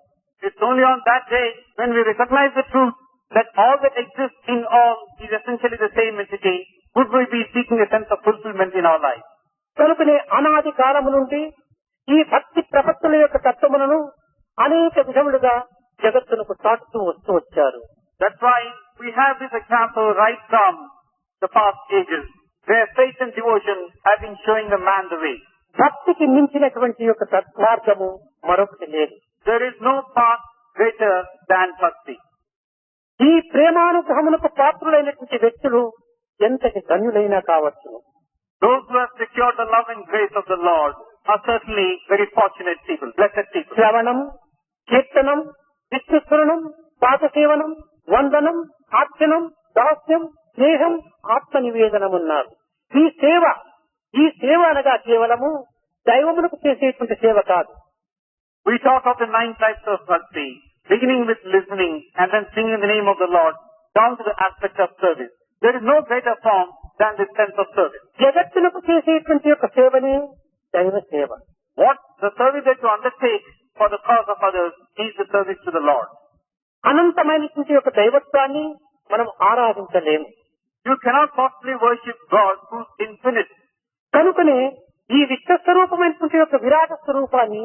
It's only on that day when we recognize the truth that all that exists in all is essentially the same entity, would we be seeking a sense of fulfillment in our life. కనుకనే అనాది కాలము నుండి ఈ భక్తి ప్రపత్తుల యొక్క తత్వములను అనేక విధములుగా జగత్తునకు చాటుతూ వస్తూ వచ్చారు. That's why we have this example right from the past ages, where faith and devotion have been showing the man the way. భక్తికి మించినటువంటి యొక్క మార్గము మరొకటి లేదు. There is no path greater than bhakti. ఈ ప్రేమానుగ్రహమునకు పాత్రులైనటువంటి వ్యక్తులు ఎంతటి ధన్యులైనా కావచ్చు. Those who have secured the love and grace of the Lord are certainly very fortunate people, blessed people. శ్రవణం, కీర్తనం, విష్ణుస్మరణం, పాదసేవనం, వందనం, ఆర్చనం, దాస్యం, స్నేహం, ఆత్మ నివేదనం ఉన్నారు. ఈ సేవ అనగా కేవలము దైవమునకు చేసేటువంటి సేవ కాదు. We talk of the 9 types of bhakti, beginning with listening and then singing the name of the Lord, down to the aspect of service. There is no greater form than this sense of service. జగత్తునకు చేసేటువంటి యొక్క సేవనే దైవ సేవ. What the service that you undertake for the cause of others is the service to the Lord. అనంతమైనటువంటి యొక్క దైవత్వాన్ని మనం ఆరాధించలేము. You cannot possibly worship God who is infinite. కనుకనే ఈ విశ్వస్వరూపమైనటువంటి యొక్క విరాట స్వరూపాన్ని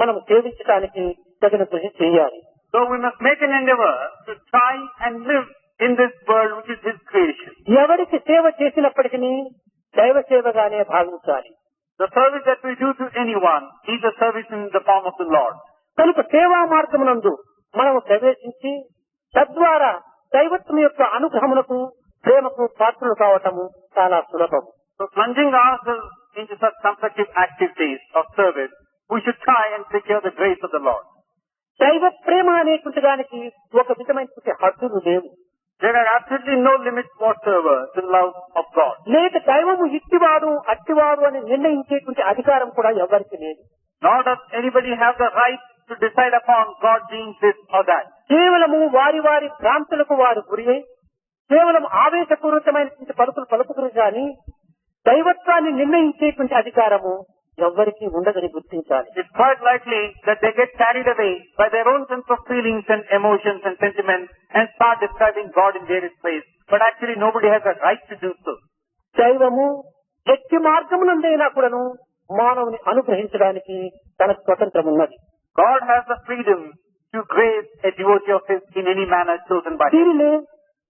మనం సేవించడానికి తగిన కృషి చేయాలి. So we must make an endeavor to try and live in this world which is His creation. ఎవరికి సేవ చేసినప్పటికీ దైవ సేవగానే భావించాలి. The service that we do to anyone is a service in the form of the Lord. కనుక సేవా మార్గమునందు మనము ప్రవేశించి తద్వారా దైవత్వం యొక్క అనుగ్రహమునకు ప్రేమకు పాత్రలు కావటము చాలా సులభం. So plunging ourselves into such constructive activities of service, we should try and secure the grace of the Lord. దైవ ప్రేమ అనేటువంటి దానికి ఒక విధమైనటువంటి హద్దులు లేవు. There are absolutely no limits whatsoever to the love of God. లేక దైవము ఇట్టివాడు అట్టివాడు అని నిర్ణయించేటువంటి అధికారం కూడా ఎవరికి లేదు. Nor does anybody have the right to decide upon God being this or that. కేవలము వారి వారి భ్రాంతులకు వారు గురి అయి కేవలం ఆవేశపూర్వకమైనటువంటి పలుకులు పలుకుతురు కానీ దైవత్వాన్ని నిర్ణయించేటువంటి అధికారము ఎవ్వరికీ ఉండదని గుర్తించాలి. It's quite likely that they get carried away by their own sense of feelings and emotions and sentiments and start describing God in various ways. But actually nobody has a right to do so. దైవము ఎట్టి మార్గమునందైనా కూడాను మానవుని అనుగ్రహించడానికి తన స్వతంత్రం ఉన్నది. God has the freedom to grace a devotee of His in any manner chosen by Him. దీనినే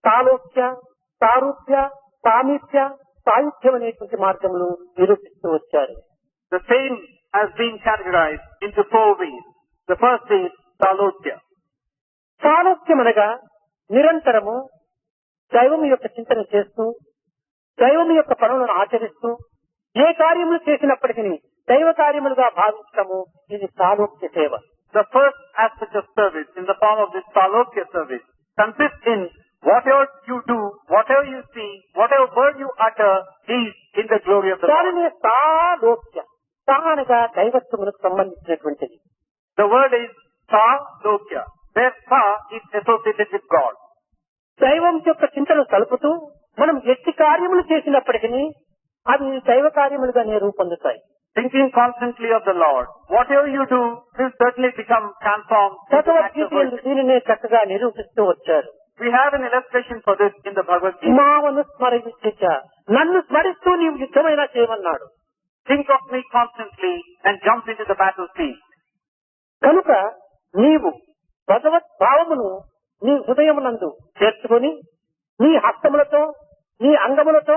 తాలోక్య, సారూప్య, సామీప్య, సాయుధ్యం అనేటువంటి మార్గములు నిరూపిస్తూ వచ్చారు. The same has been categorized into 4 ways. The first is Salokya. సాలోక్యం అనగా నిరంతరము దైవం యొక్క చింతన చేస్తూ దైవం యొక్క పనులను ఆచరిస్తూ ఏ కార్యములు చేసినప్పటికీ దైవ కార్యములుగా భావించడము ఇది సాలోక్య సేవ. The first aspect of service in the form of this Salokya service consists in whatever you do, whatever you see, whatever word you utter is in the glory of the Lord. దానినే సాలోక్య. సా అనగా దైవత్వములకు సంబంధించినటువంటిది. The word is Salokya. Where Sa is associated with God. దైవం యొక్క చింతను కలుపుతూ మనం ఎట్టి కార్యములు చేసినప్పటికీ అవి దైవ కార్యములుగానే రూపొందుతాయి. Thinking constantly of the Lord, whatever you do will certainly become transformed. Bhagavad Gita యందు దీనినే చక్కగా నిరూపిస్తూ వచ్చారు. We have an illustration for this in the Bhagavad Gita. మామను స్మరించ, నన్ను స్మరిస్తూ నీవు యుద్ధమైనా చేయమన్నాడు. Think of me constantly and jump into the battlefield. కనుక నీవు భగవత్ భావమును నీ హృదయమునందు చేర్చుకొని నీ హస్తములతో నీ అంగములతో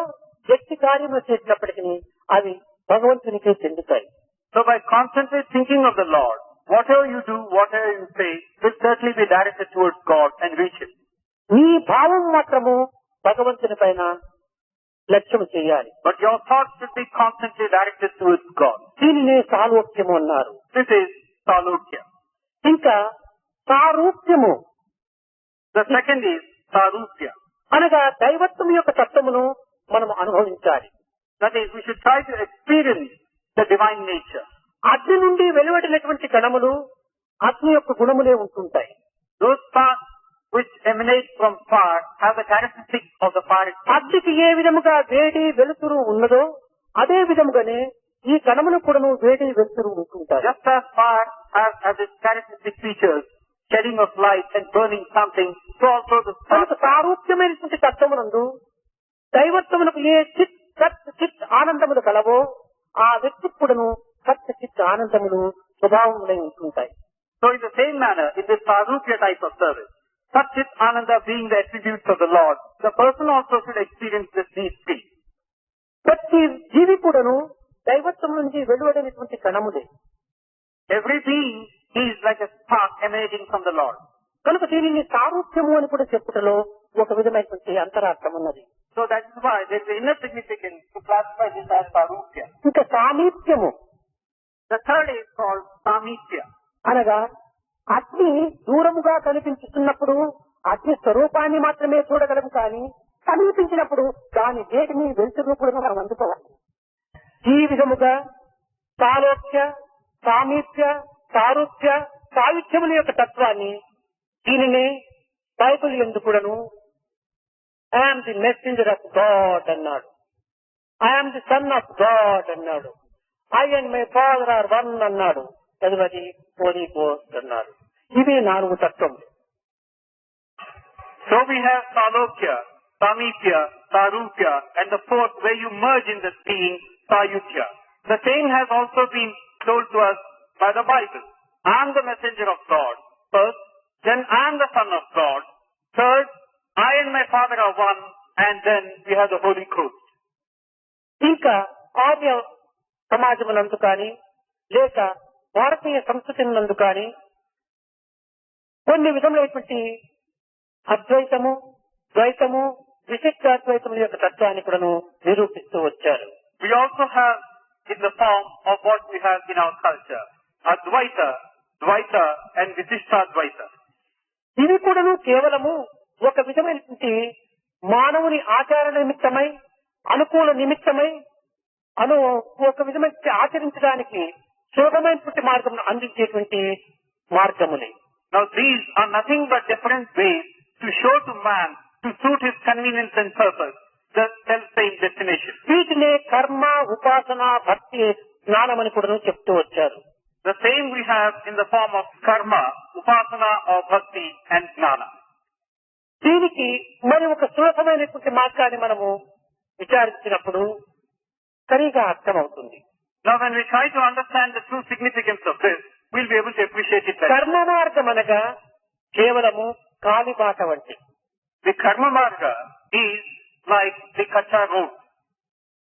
ఎట్టి కార్యములు చేసినప్పటికీ అవి భగవంతునికే చెందుతాయి. So by constantly thinking of the Lord, whatever you do, whatever you say, will certainly be directed towards God and reach Him. నీ భావం మాత్రము భగవంతుని పైన లక్ష్యం చేయాలి. But your thoughts should be constantly directed towards God. దీనినే సాలోక్యము అన్నారు. This is Salokya. ఇంకా సారూప్యము The second is Sarupya. అనగా దైవత్వం యొక్క తత్వమును మనం అనుభవించాలి. That is, we should try to experience the divine nature. అగ్ని నుండి వెలువడినటువంటి కణములు అగ్ని యొక్క గుణములే ఉంటుంటాయి. Those sparks which emanate from fire have the characteristics of the fire itself. అగ్నికి ఏ విధముగా వేడి వెలుతురు ఉన్నదో అదే విధముగానే ఈ కణములు కూడాను వేడి వెలుతురు ఉంటుంటాయి. Just as fire has its characteristic features, shedding of light and burning something, so also the కనుక spark. సారూప్యమైనటువంటి తత్వమునందు దైవత్వమునకు ఏ చిత్ సత్ చిత్ ఆనందములు కలవో ఆ వ్యక్తికి కూడాను సత్ చిత్ ఆనందములు స్వభావములై ఉంటుంటాయి. So in the same manner, in this Sarupya type of service, Satchit Ananda being the attributes of the Lord, the person also should experience this deep peace. ప్రతి జీవి కూడాను దైవత్వం నుంచి వెలువడినటువంటి కణములే. Every being is like a spark emanating from the Lord. కనుక దీనిని సారూప్యము అని కూడా చెప్పుటలో ఒక విధమైనటువంటి అంతరార్థం ఉన్నది. So that is why there is inner significance to classify this as Sarupya. ఇంకా సామీప్యము. The third is called Samipya. అనగా అగ్ని దూరముగా కనిపించుతున్నప్పుడు అగ్ని స్వరూపాన్ని మాత్రమే చూడగలము కానీ సమీపించినప్పుడు దాని వేడిని వెలుతురు కూడా మనం అందుకోవాలి. ఈ విధముగా సాలోక్య సామీప్య సారూప్య సాయుధ్యముల యొక్క తత్వాన్ని దీనినే బైబిల్ యందు కూడాను I'm the messenger of God అన్నాడు. I'm the son of God అన్నాడు. I and my father are one అన్నాడు. చదువది హోలీ గోస్ట్ అన్నారు. ఇవి 4 తత్వములు. So we have Salokya, Samipya, Sarupya, and the fourth where you merge in this being, Sayutya. The same has also been told to us by the Bible. I am the messenger of God, first, then I am the son of God, third, I and my father are one, and then we have the Holy Ghost. ఇంకా ఆర్య సమాజమునందు కానీ లేక భారతీయ సంస్కృతి నందు కానీ కొన్ని విధములైనటువంటి అద్వైతము ద్వైతము విశిష్టాద్వైతముల యొక్క తత్వాన్ని కూడాను నిరూపిస్తూ వచ్చారు. We also have in the form of what we have in our culture, Advaita, Dvaita and Visishtadvaita. ఇవి కూడాను కేవలము ఒక విధమైనటువంటి మానవుని ఆచార నిమిత్తమై అనుకూల నిమిత్తమై ఒక విధమైన ఆచరించడానికి సులభమైనటువంటి మార్గం అందించేటువంటి మార్గములే. Now these are nothing but different ways to show to man, to suit his convenience and purpose, the self-same destination. వీటినే కర్మ ఉపాసన భక్తి జ్ఞానమని కూడా చెప్తూ వచ్చారు. The same we have in the form of karma, upasana or bhakti and jnana. దీనికి మరి ఒక సులభమైనటువంటి మార్గాన్ని మనము విచారించినప్పుడు సరిగా అర్థమవుతుంది. Now when we try to understand the true significance of this, we'll be able to appreciate it better. కర్మ మార్గం అనగా కేవలము కాలిబాట వంటి. The karma marga is like the kacha road.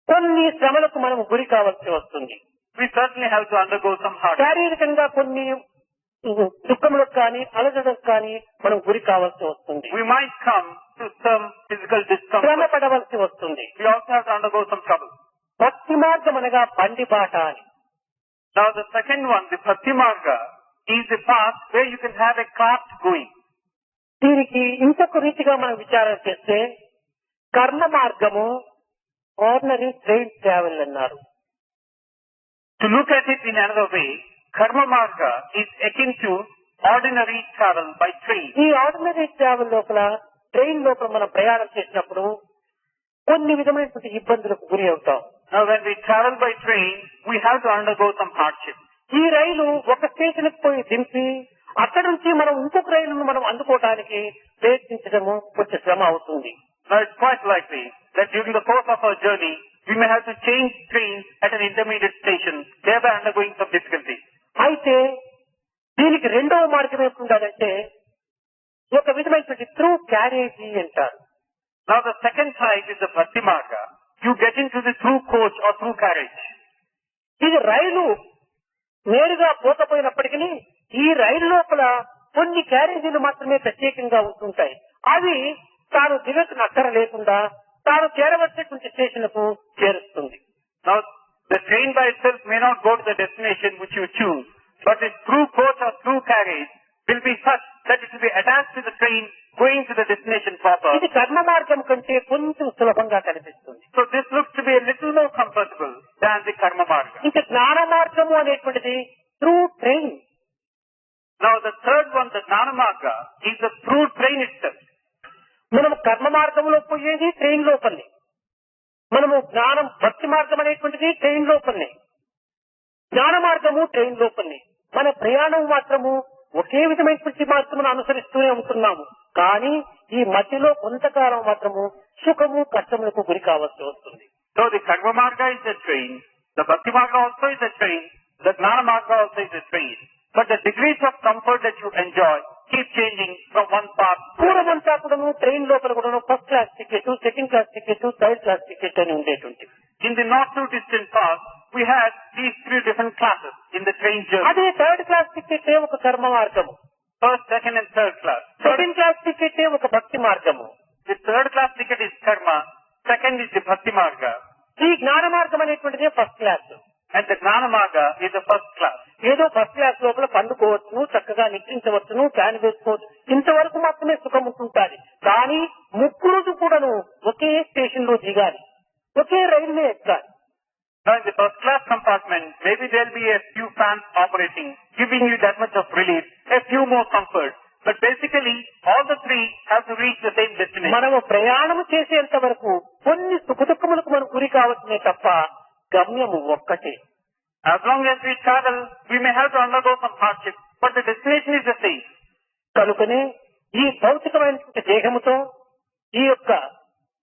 కొన్ని శ్రమలకు మనం గురి కావాల్సి వస్తుంది. We certainly have to undergo some hardship. శారీరకంగా కొన్ని దుఃఖములకు కానీ అలజడకు కానీ మనం గురి కావాల్సి వస్తుంది. We might come to some physical discomfort. శ్రమ పడవలసి వస్తుంది. We also have to undergo some trouble. భక్తి మార్గం అనగా బండి బాట అని. Now the second one, the Bhakti Marga, is the path where you can have a cart going. దీనికి ఇంకొక రీతిగా మనం విచారణ చేస్తే కర్మ మార్గము ఆర్డినరీ ట్రైన్ ట్రావెల్ అన్నారు. To look at it in another way, Karma Marga is akin to ordinary travel by train. ఈ ఆర్డినరీ ట్రావెల్ లోపల ట్రైన్ లోపల మనం ప్రయాణం చేసినప్పుడు కొన్ని విధమైనటువంటి ఇబ్బందులకు గురి అవుతాం. Now when we travel by train, we have to undergo some hardship. ఈ రైలు ఒక స్టేషన్ కి పోయి దింపి అక్కడి నుంచి మనం ఇంకొక రైలును మనం అందుకోవడానికి ప్రయత్నించడము కొంచెం శ్రమ అవుతుంది. Now it's quite likely that during the course of our journey, we may have to change trains at an intermediate station, thereby undergoing some difficulty. అయితే దీనికి రెండవ మార్గం ఏముండాలంటే ఒక విధమైనటువంటి త్రూ క్యారేజీ అంటారు. Now the second type is the Bhakti Marga. You get into the through coach or through carriage. ఇది రైలు నేరుగా పోకపోయినప్పటికీ ఈ రైలు లోపల కొన్ని క్యారేజీలు మాత్రమే ప్రత్యేకంగా ఉంటుంటాయి. అవి తాను దిగనక్కర లేకుండా తాను చేరవలసినటువంటి స్టేషన్ కు చేరుస్తుంది. Now the train by itself may not go to the destination which you choose, but the through coach or through carriage will be such that it will be attached to the train going to the destination proper. ఇది కర్మ మార్గం కంటే కొంచెం సులభంగా కనిపిస్తుంది. So this looks to be a little more comfortable than the Karma Marga. ఇంకా జ్ఞాన మార్గము అనేటువంటిది through train. Now the third one, the Gnana Marga, is the through train itself. మనము కర్మ మార్గంలో పోయేది ట్రైన్ లోపలనే, మనము జ్ఞానం భక్తి మార్గం అనేటువంటిది ట్రైన్ లోపలనే, జ్ఞాన మార్గము ట్రైన్ లోపలనే. మన ప్రయాణం మాత్రము ఒకే విధమైనటువంటి మార్గమును అనుసరిస్తూనే ఉంటున్నాము. కానీ ఈ మధ్యలో కొంతకాలం మాత్రము సుఖము కష్టములకు గురి కావాల్సి వస్తుంది. So the Karma Marga is a train, the Bhakti Marga also is a train, the Gnana Marga also is a train. But the degrees of comfort that you enjoy keep changing from one path to another. పూర్వమంతా కూడాను train లోపల కూడాను first class ticket, second class ticket, third class ticket అని ఉండేటువంటి. In the not too distant past, we had these three different classes in the train journey. అదే third class ticket ఒక కర్మ మార్గము, First, second and third class. Second class ticket ఒక భక్తి మార్గము. The third class ticket is Karma, second is the Bhakti Marga, ఈ జ్ఞాన మార్గం అనేటువంటిదే first class. and the Gnana Marga is the first class. ఏదో ఫస్ట్ క్లాస్ లోపల పండుకోవచ్చును, చక్కగా నిద్రించవచ్చును, ఫ్యాన్ వేసుకోవచ్చు, ఇంతవరకు మాత్రమే సుఖం ఉంటుంటాది. కానీ ముగ్గురు కూడాను ఒకే స్టేషన్ లో దిగాలి, ఒకే రైలునే ఎక్కాలి. Now in the first class compartment, maybe there will be a few fans operating, giving you that much of relief, a few more comfort. But basically, all the three have to reach the same destination. మనము ప్రయాణము చేసేంత వరకు కొన్ని సుఖదుఖములకు మనం గురి కావచ్చునే తప్ప గమ్యము ఒక్కటే. As long as we travel, we may have to undergo some hardship, but the destination is the same. కనుకనే ఈ భౌతికమైన దేహముతో ఈ యొక్క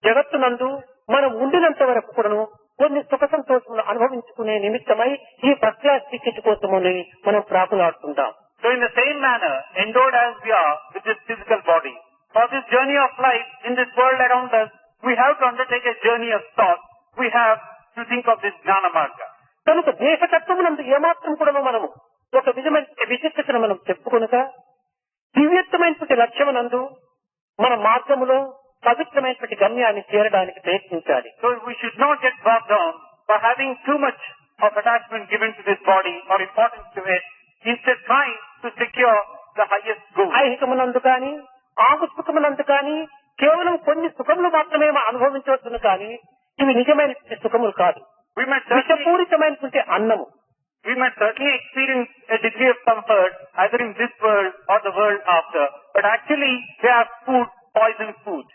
జగత్తునందు మనం ఉండినంత వరకు కూడాను కొన్ని సుఖ సంతోషములు అనుభవించుకునే నిమిత్తమై ఈ ఫస్ట్ క్లాస్ టికెట్ కోసమని మనం ప్రాకులాడుతుంటాం. So in the same manner, endowed as we are with this physical body, for this journey of life in this world around us, we have to undertake a journey of thought. We have to think of this Gnana Marga. కనుక దేశతత్వమునందు ఏమాత్రం కూడా మనము ఒక విధమైన విశిష్టతను మనం చెప్పుకొనక దివ్యత్వమైనటువంటి లక్ష్యమునందు మన మార్గములో పవిత్రమైనటువంటి గమ్యాన్ని చేరడానికి ప్రయత్నించాలి. So we should not get bogged down by having too much of attachment given to this body or importance to it. Instead, trying to secure the highest goal. ఐహికమునందు కానీ ఆముష్మికమునందు కానీ కేవలం కొన్ని సుఖములు మాత్రమే అనుభవించవచ్చును కానీ ఇవి నిజమైన సుఖములు కాదు. విషపూరితమైనటువంటి అన్నము. We might certainly experience a degree of comfort either in this world or the world after, but actually they are food, poison food.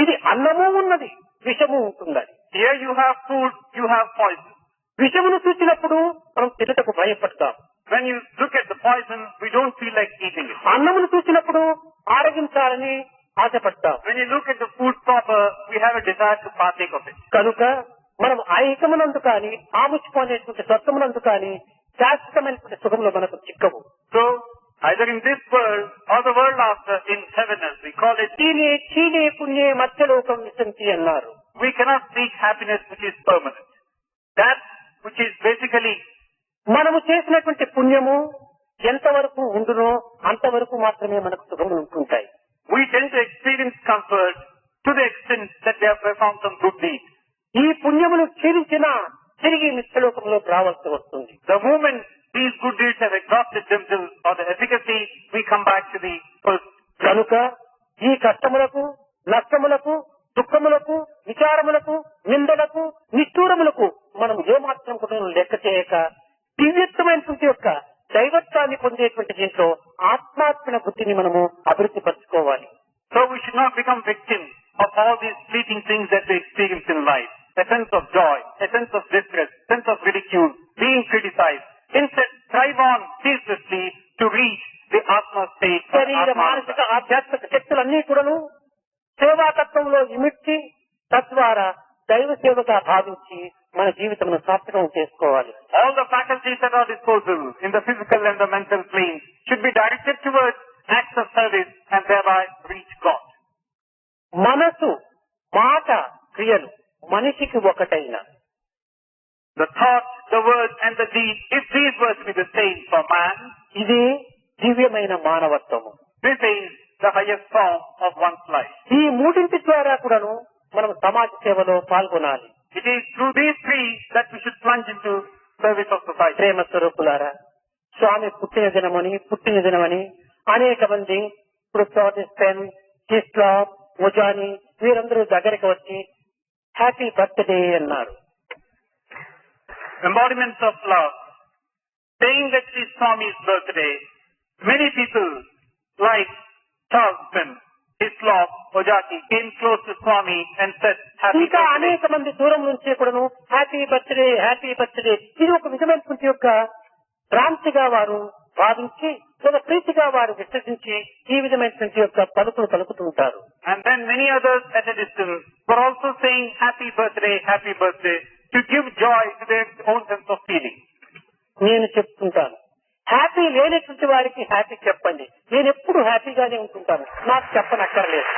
ఇది అన్నము ఉన్నది, విషము ఉంటుంది. Here you have food, you have poison. విషమును చూసినప్పుడు మనం తినటకు భయపడతాం. When you look at the poison, we don't feel like eating it. అన్నమును చూసినప్పుడు ఆరగించాలని ఆశపడతాం. When you look at the food proper, we have a desire to partake of it. కనుక మనం ఐహికమునందు కానీ ఆముష్కమైనటువంటి స్వర్గమునందు కానీ శాశ్వతమైనటువంటి సుఖములు మనకు చిక్కవు. So either in this world or the world after, in heaven as we call it, చీనే పుణ్యే మధ్యలోకం విశంతి అన్నారు. we cannot seek happiness which is permanent. That which is basically మనము చేసినటువంటి పుణ్యము ఎంతవరకు ఉండునో అంతవరకు మాత్రమే మనకు సుఖములు ఉంటుంటాయి. we tend to experience comfort to the extent that they have performed some good deeds. ఈ పుణ్యమును క్షీణించిన తిరిగి నిత్యలోకంలోకి రావాల్సి వస్తుంది. The moment these good deeds have exhausted themselves or the efficacy, we come back to the first. కనుక ఈ కష్టములకు, నష్టములకు, దుఃఖములకు, విచారములకు, నిందలకు, నిష్ఠూరములకు మనం ఏమాత్రం కూడా లెక్క చేయక దివ్యత్వమైనటువంటి యొక్క దైవత్వాన్ని పొందేటువంటి దీంట్లో ఆత్మాత్మన బుద్ధిని మనము అభివృద్ధి పరచుకోవాలి. So we should not become victims of all these fleeting things that we experience in life. A sense of joy, a sense of distress, sense of ridicule, being criticized. Instead, strive on ceaselessly to reach the Atma state. శరీర మానసిక ఆధ్యాత్మిక శక్తులన్నీ కూడాను సేవాతత్వంలో ఇమిడ్చి తద్వారా దైవ సేవగా భావించి మన జీవితమును సార్థకం చేసుకోవాలి. All the faculties at our disposal in the physical and the mental plane should be directed towards acts of service and thereby reach God. మనసు, మాట, క్రియలు మనిషికి ఒకటైన The thought, the word and the deed, if these were to be the same for man, ఇది దివ్యమైన మానవత్వము. this is the highest form of one's life. ఈ మూడింటి ద్వారా కూడాను మనం సమాజ సేవలో పాల్గొనాలి. It is through these three that we should plunge into service of society. ప్రేమ స్వరూపులారా, స్వామి పుట్టిన దినమని అనేక మంది ఇప్పుడు ప్రోటెస్టెంట్, ఇస్లాం, ముజాని వీరందరూ దగ్గరికి వచ్చి హ్యాపీ బర్త్డే అన్నారు. Embodiments of love, saying that it is Swami's birthday. Many people like Charleston, Islam, Ojaki came close to Swami and said happy ఇంకా birthday. అనేక మంది దూరం నుంచి కూడాను హ్యాపీ బర్త్డే హ్యాపీ బర్త్డే ఇది ఒక విధమైనటువంటి యొక్క భ్రాంతిగా వారు భావించి ఒక ప్రీతిగా వారు విశ్వసించి ఈ విధమైనటువంటి యొక్క పలుకులు పలుకుతుంటారు. And then many others at a distance were also saying happy birthday to give joy to their own sense of feeling. నేను చెప్తుంటాను, హ్యాపీ లేనటువంటి వారికి హ్యాపీ చెప్పండి. నేను ఎప్పుడు హ్యాపీగానే ఉంటుంటాను, నాకు చెప్పనక్కర్లేదు.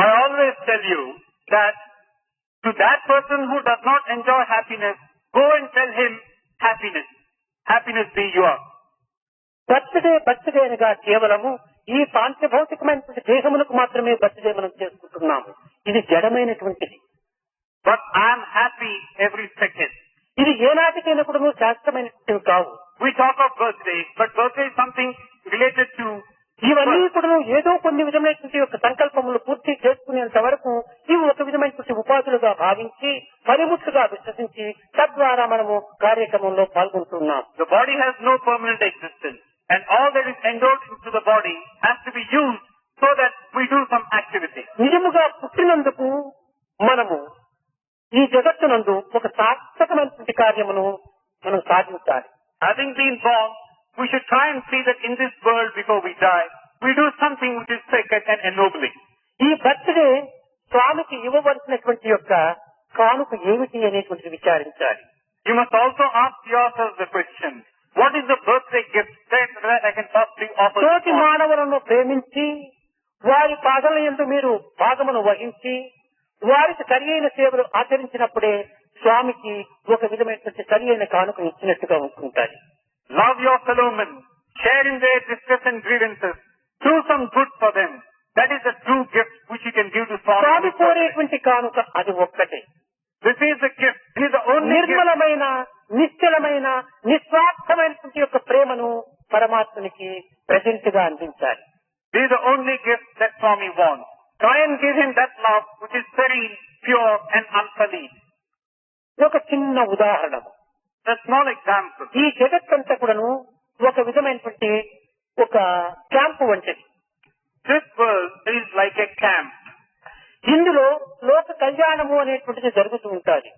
I always tell you that to that person who does not enjoy happiness, go and tell him happiness be yours. Birthday అనగా కేవలము ఈ పాంచభౌతికమైనటువంటి దేహములకు మాత్రమే బర్త్డే మనం చేసుకుంటున్నాము. ఇది జడమైనటువంటిది. But I am happy every second. ఇది ఏనాటికైనా కూడా శాస్త్రమైనటువంటివి కావు. We talk of birthday, but birthday is something related to ఇవన్నీ కూడా ఏదో కొన్ని విధమైనటువంటి యొక్క సంకల్పములు పూర్తి చేసుకునేంత వరకు ఇవి ఒక విధమైనటువంటి ఉపాధులుగా భావించి పరిముట్టుగా విశ్వసించి తద్వారా మనము కార్యక్రమంలో పాల్గొంటున్నాం. The body has no permanent existence, and all that is endowed into the body has to be used so that we do some activity. నిజముగా పుట్టినందుకు మనము ఈ జగత్తునందు ఒక సార్థకమైనటువంటి కార్యమును మనం సాధించాలి. Having been born, we should try and see that in this world before we die, we do something which is sacred and ennobling. ఈ birthday స్వామికి ఇవ్వవలసినటువంటి యొక్క కానుక ఏమిటి అనేటువంటి విచారించాలి. You must also ask yourself the question, what is the birthday gift that I can possibly offer? తోటి మానవులను ప్రేమించి వారి పాదల యందు మీరు భాగమును వహించి వారికి సరియైన సేవలు ఆచరించినప్పుడే స్వామికి ఒక విధమైనటువంటి సరియైన కానుక ఇచ్చినట్టుగా ఉంటుంటాయి. Love your fellow men, share in their distress and grievances, do some good for them. That is the true gift which you can give to Swamy Swami. కోరేటువంటి కానుక అది ఒక్కటే. This is the gift. It is the only gift. నిర్మలమైన, నిశ్చలమైన, నిస్వార్థమైనటువంటి యొక్క ప్రేమను పరమాత్మనికి present గా అందించాలి. This is the only gift that Swami wants. Try and give him that love which is serene, pure and unsullied. ఒక చిన్న ఉదాహరణ, A small example. ఈ జగత్తంతా కూడాను ఒక విధమైనటువంటి ఒక క్యాంపు వంటిది. This world is like a camp. ఇందులో లోక కళ్యాణము అనేటువంటిది జరుగుతూ ఉంటుంది.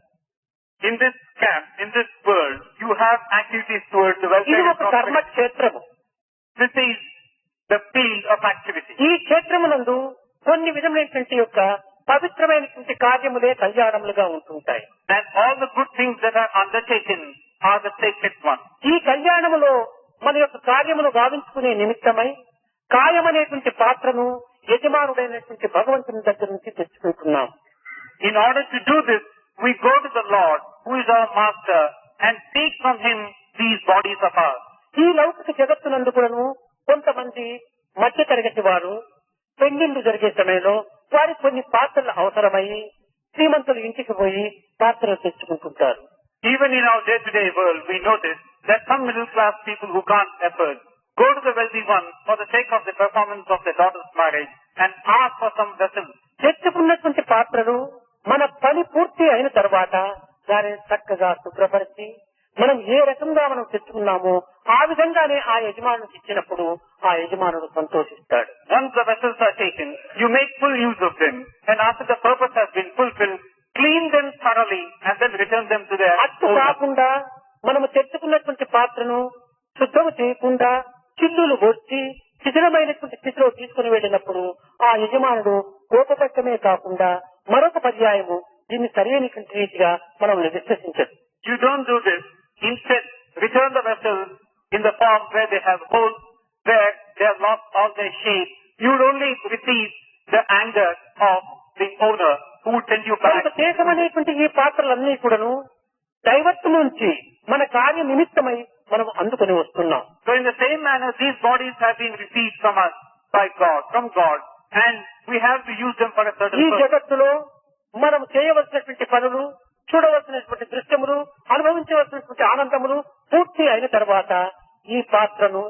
In this camp, in this world, you have activities towards the welfare ఇది and ఒక కర్మ prosperity. క్షేత్రము. This is the field of activity. ఈ క్షేత్రమునందు కొన్ని విధమైనటువంటి యొక్క పవిత్రమైనటువంటి కార్యములే కళ్యాణములుగా ఉంటుంటాయి. And all the good things that are undertaken are the sacred ones. ఈ కళ్యాణములో మన యొక్క కార్యమును గావించుకునే నిమిత్తమై కాయమనేటువంటి పాత్రను యజమానుడైనటువంటి భగవంతుని దగ్గర నుంచి తెచ్చుకుంటున్నాం. In order to do this, we go to the Lord, who is our master, and seek from him these bodies of ours. ఈ లౌకిక జగత్తునందు కూడాను కొంతమంది మధ్య తరగతి వారు పెళ్లిళ్లు జరిగే సమయంలో వారికి కొన్ని పాత్రలు అవసరమై శ్రీమంతులు ఇంటికి పోయి పాత్రలు తెచ్చుకుంటుంటారు. Even in our day-to-day world, we notice that some middle-class people who can't afford go to the wealthy one for the sake of the performance of their daughter's marriage and ask for some vessels. తెచ్చుకున్నటువంటి పాత్రలు మన పని పూర్తి అయిన తర్వాత దానిని చక్కగా శుభ్రపరిచి మనం ఏ రకంగా మనం తెచ్చుకున్నామో ఆ విధంగానే ఆ యజమానుడికి ఇచ్చినప్పుడు ఆ యజమానుడు సంతోషిస్తాడు. Once the vessels are taken, you make full use of them, and after the purpose has been fulfilled, clean them thoroughly and then return them to their అట్టు owner. కాకుండా మనము తెచ్చుకున్నటువంటి పాత్రను శుద్ధము చేయకుండా చిల్లులు వచ్చి శిథిలమైనటువంటి స్థితిలో తీసుకుని వెళ్ళినప్పుడు ఆ యజమానుడు కోపపట్టమే కాకుండా మరొక పర్యాయము దీన్ని సరైనటువంటి రీతిగా మనం విశ్వసించదు. You don't do this. Instead, return the vessels in the form where they have holes, where they have lost all their shape. You would only receive the anger of the owner who would send you back. దేశమనేటువంటి ఈ పాత్రలన్నీ కూడాను దైవత్వం నుంచి మన కార్య నిమిత్తమై మనం అందుకొని వస్తున్నాం. So in the same manner, these bodies have been received from us by God, from God, and we have to use them for a certain ఈ purpose. జగత్తులో మనం చేయవలసినటువంటి పనులు, చూడవలసినటువంటి దృశ్యములు, అనుభవించవలసినటువంటి ఆనందములు పూర్తి అయిన తర్వాత ఈ పాత్రను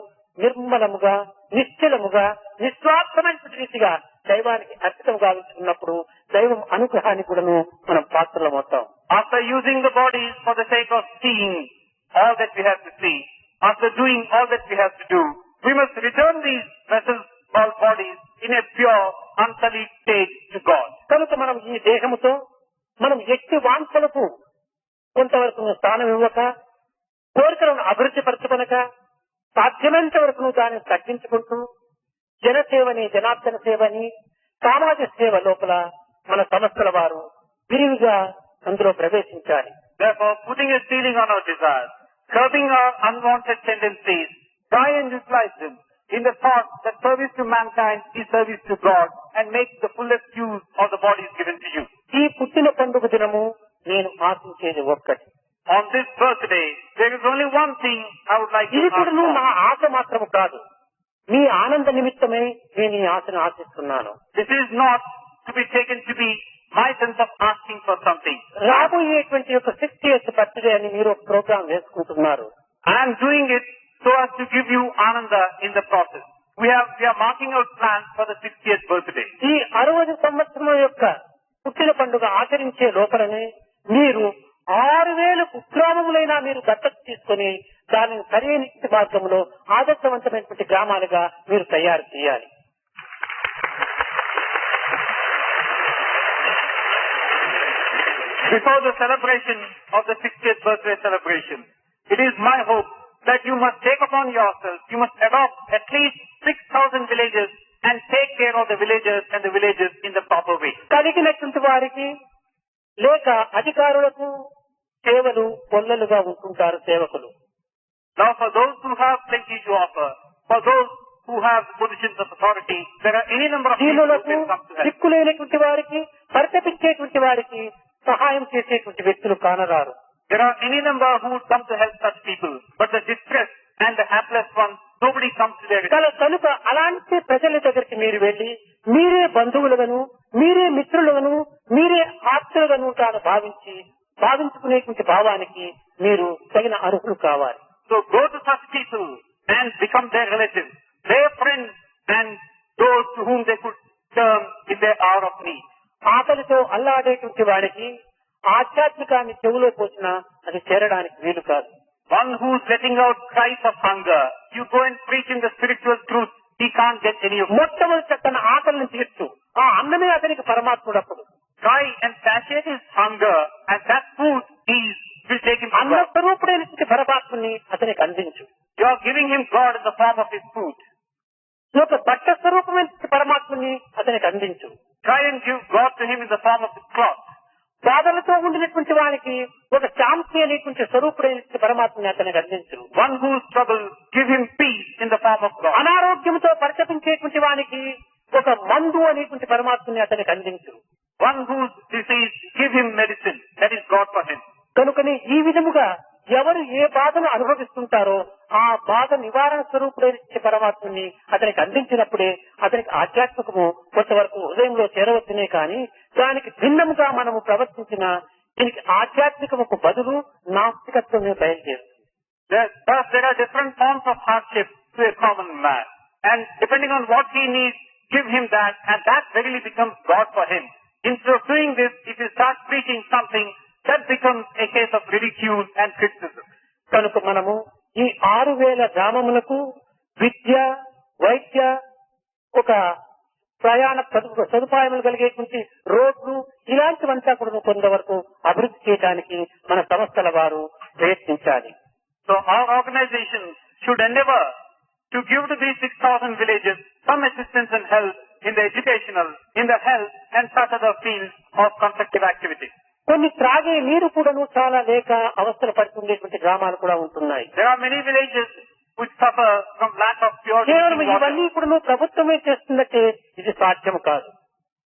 నిర్మలముగా, నిశ్చలముగా, నిస్వార్థమైన రీతిగా దైవానికి అర్పితం గావించుకున్నప్పుడు దైవం అనుగ్రహాన్ని కూడాను మనం పాత్రలమవుతాం. After using the bodies for the sake of seeing all that we have to see, after doing all that we have to do, we must return these vessels or bodies in a pure, unsullied state to God. కనుక మనం ఈ దేహముతో మనం ఎట్టి వాంఛలకు కొంతవరకు స్థానం ఇవ్వక, కోరికలను అభివృద్ధి పరచుకొనక, సాధ్యమైనంత వరకు దాన్ని తగ్గించుకుంటూ జనసేవని, జనార్దన సేవని, సామాజిక సేవ లోపల మన సంస్థల వారు విరివిగా అందులో ప్రవేశించాలి. Therefore, putting a ceiling on our desires, curbing our unwanted tendencies, try and utilize them in the thought that service to mankind is service to God, and make the fullest use of the bodies given to you. ఈ పుట్టిన పండుగ దినము నేను ఆశించేది ఒక్కటి. On this birthday, there is only one thing I would like to ఇది ask కూడా for. నా ఆశ మాత్రము కాదు, మీ ఆనంద నిమిత్తమే నేను ఈ ఆశను ఆశిస్తున్నాను. This is not to be taken to be my sense of asking for something. రాబోయేటువంటి యొక్క 60th బర్త్డే అని మీరు ఒక ప్రోగ్రాం వేసుకుంటున్నారు. I am doing it so as to give you ananda in the process. We are marking out plans for the 60th birthday. ఈ 60 సంవత్సరం యొక్క పుట్టిన పండుగ ఆచరించే లోపలనే మీరు 6000 కుగ్రామములైనా మీరు దత్తత తీసుకొని దానిని సరైన మార్గంలో ఆదర్శవంతమైనటువంటి గ్రామాలుగా మీరు తయారు చేయాలి. Before the celebration of the 60th birthday celebration, it is my hope that you must take upon yourself, you must adopt at least 6,000 villages and take care of the villagers and the villages in the proper way. కలిగినటువంటి వారికి లేక అధికారులకు సేవలు పొల్లలుగా ఉంటుంటారు సేవకులు. Now for those who have plenty to offer, for those who have positions of authority, there are any number of people who దీనులకు can come to help. దిక్కులేనటువంటి వారికి, పరితపించేటువంటి వారికి సహాయం చేసేటువంటి వ్యక్తులు కానరారు. There are any number who would come to help such people, but the distressed and the hapless ones, nobody comes to their rescue. కనుక అలాంటి ప్రజల దగ్గరికి మీరు వెళ్లి మీరే బంధువులుగాను, మీరే మిత్రులుగాను, మీరే ఆప్తులుగాను తాను భావించుకునేటువంటి భావానికి మీరు తగిన అర్హులు కావాలి. So go to such people and become their relatives, their friends, and those to whom they could turn in their hour of need. ఆకలితో అల్లాడేటువంటి వాడికి ఆధ్యాత్మికాన్ని చెవులో పోసినా అది చేరడానికి వీలు కాదు. One who's letting out cries of hunger, you go and preach in the spiritual truth, he can't get any of it. మొట్టమొదటి తన ఆకలిని తీర్చు, ఆ అన్నమే అతనికి పరమాత్ముడప్పుడు. Try and satiate his hunger, and that food will take him to అన్న God. స్వరూపుడైనటువంటి పరమాత్ముని అతనికి అందించు. You are giving him God in the form of his food. ఒక బట్ట స్వరూపమైన పరమాత్ముని అతనికి అందించు. Try and give God to him in the form of his cloth. బాధలతో ఉండినటువంటి వారికి ఒక శాంతి అనేటువంటి స్వరూపుడైన పరమాత్మని అతనికి అందించు. One who's troubled, give him peace in the form of God. అనారోగ్యంతో పరితపించేటువంటి వానికి ఒక మందు అనేటువంటి పరమాత్మని అతనికి అందించు. One who's diseased, give him medicine. That is God for him. కనుకని ఈ విధముగా ఎవరు ఏ బాధను అనుభవిస్తుంటారో ఆ బాధ నివారణ స్వరూపుడైన పరమాత్మని అతనికి అందించినప్పుడే అతనికి ఆధ్యాత్మికము కొంతవరకు హృదయంలో చేరవచ్చునే కానీ దానికి భిన్నముగా మనము ప్రవర్తించిన దీనికి ఆధ్యాత్మికముకు బదులు నాస్తికత్వమే బయలుదేరుతుంది. Thus, there are different forms of hardship to a common man. And depending on what he needs, give him that, and that verily becomes God for him. Instead of doing this, if you start preaching something, that becomes a case of ridicule and criticism. కనుక మనము ఈ 6000 గ్రామములకు విద్య, వైద్య, ఒక ప్రయాణ సదుపాయములు కలిగేటువంటి రోడ్లు ఇలాంటివంతా కూడా కొంతవరకు అభివృద్ధి చేయడానికి మన సంస్థల వారు ప్రయత్నించాలి. So our organization should endeavor to give to these 6,000 villages some assistance and help in the educational, in the health and such other fields of constructive activity. కొన్ని త్రాగే నీరు కూడాను చాలా లేక అవస్థలు పడుతుండేటువంటి గ్రామాలు కూడా ఉంటున్నాయి. There are many villages which suffer from lack of pure కేవలం drinking ఇవన్నీ water. కూడా ప్రభుత్వమే చేస్తున్నట్టే ఇది సాధ్యము కాదు.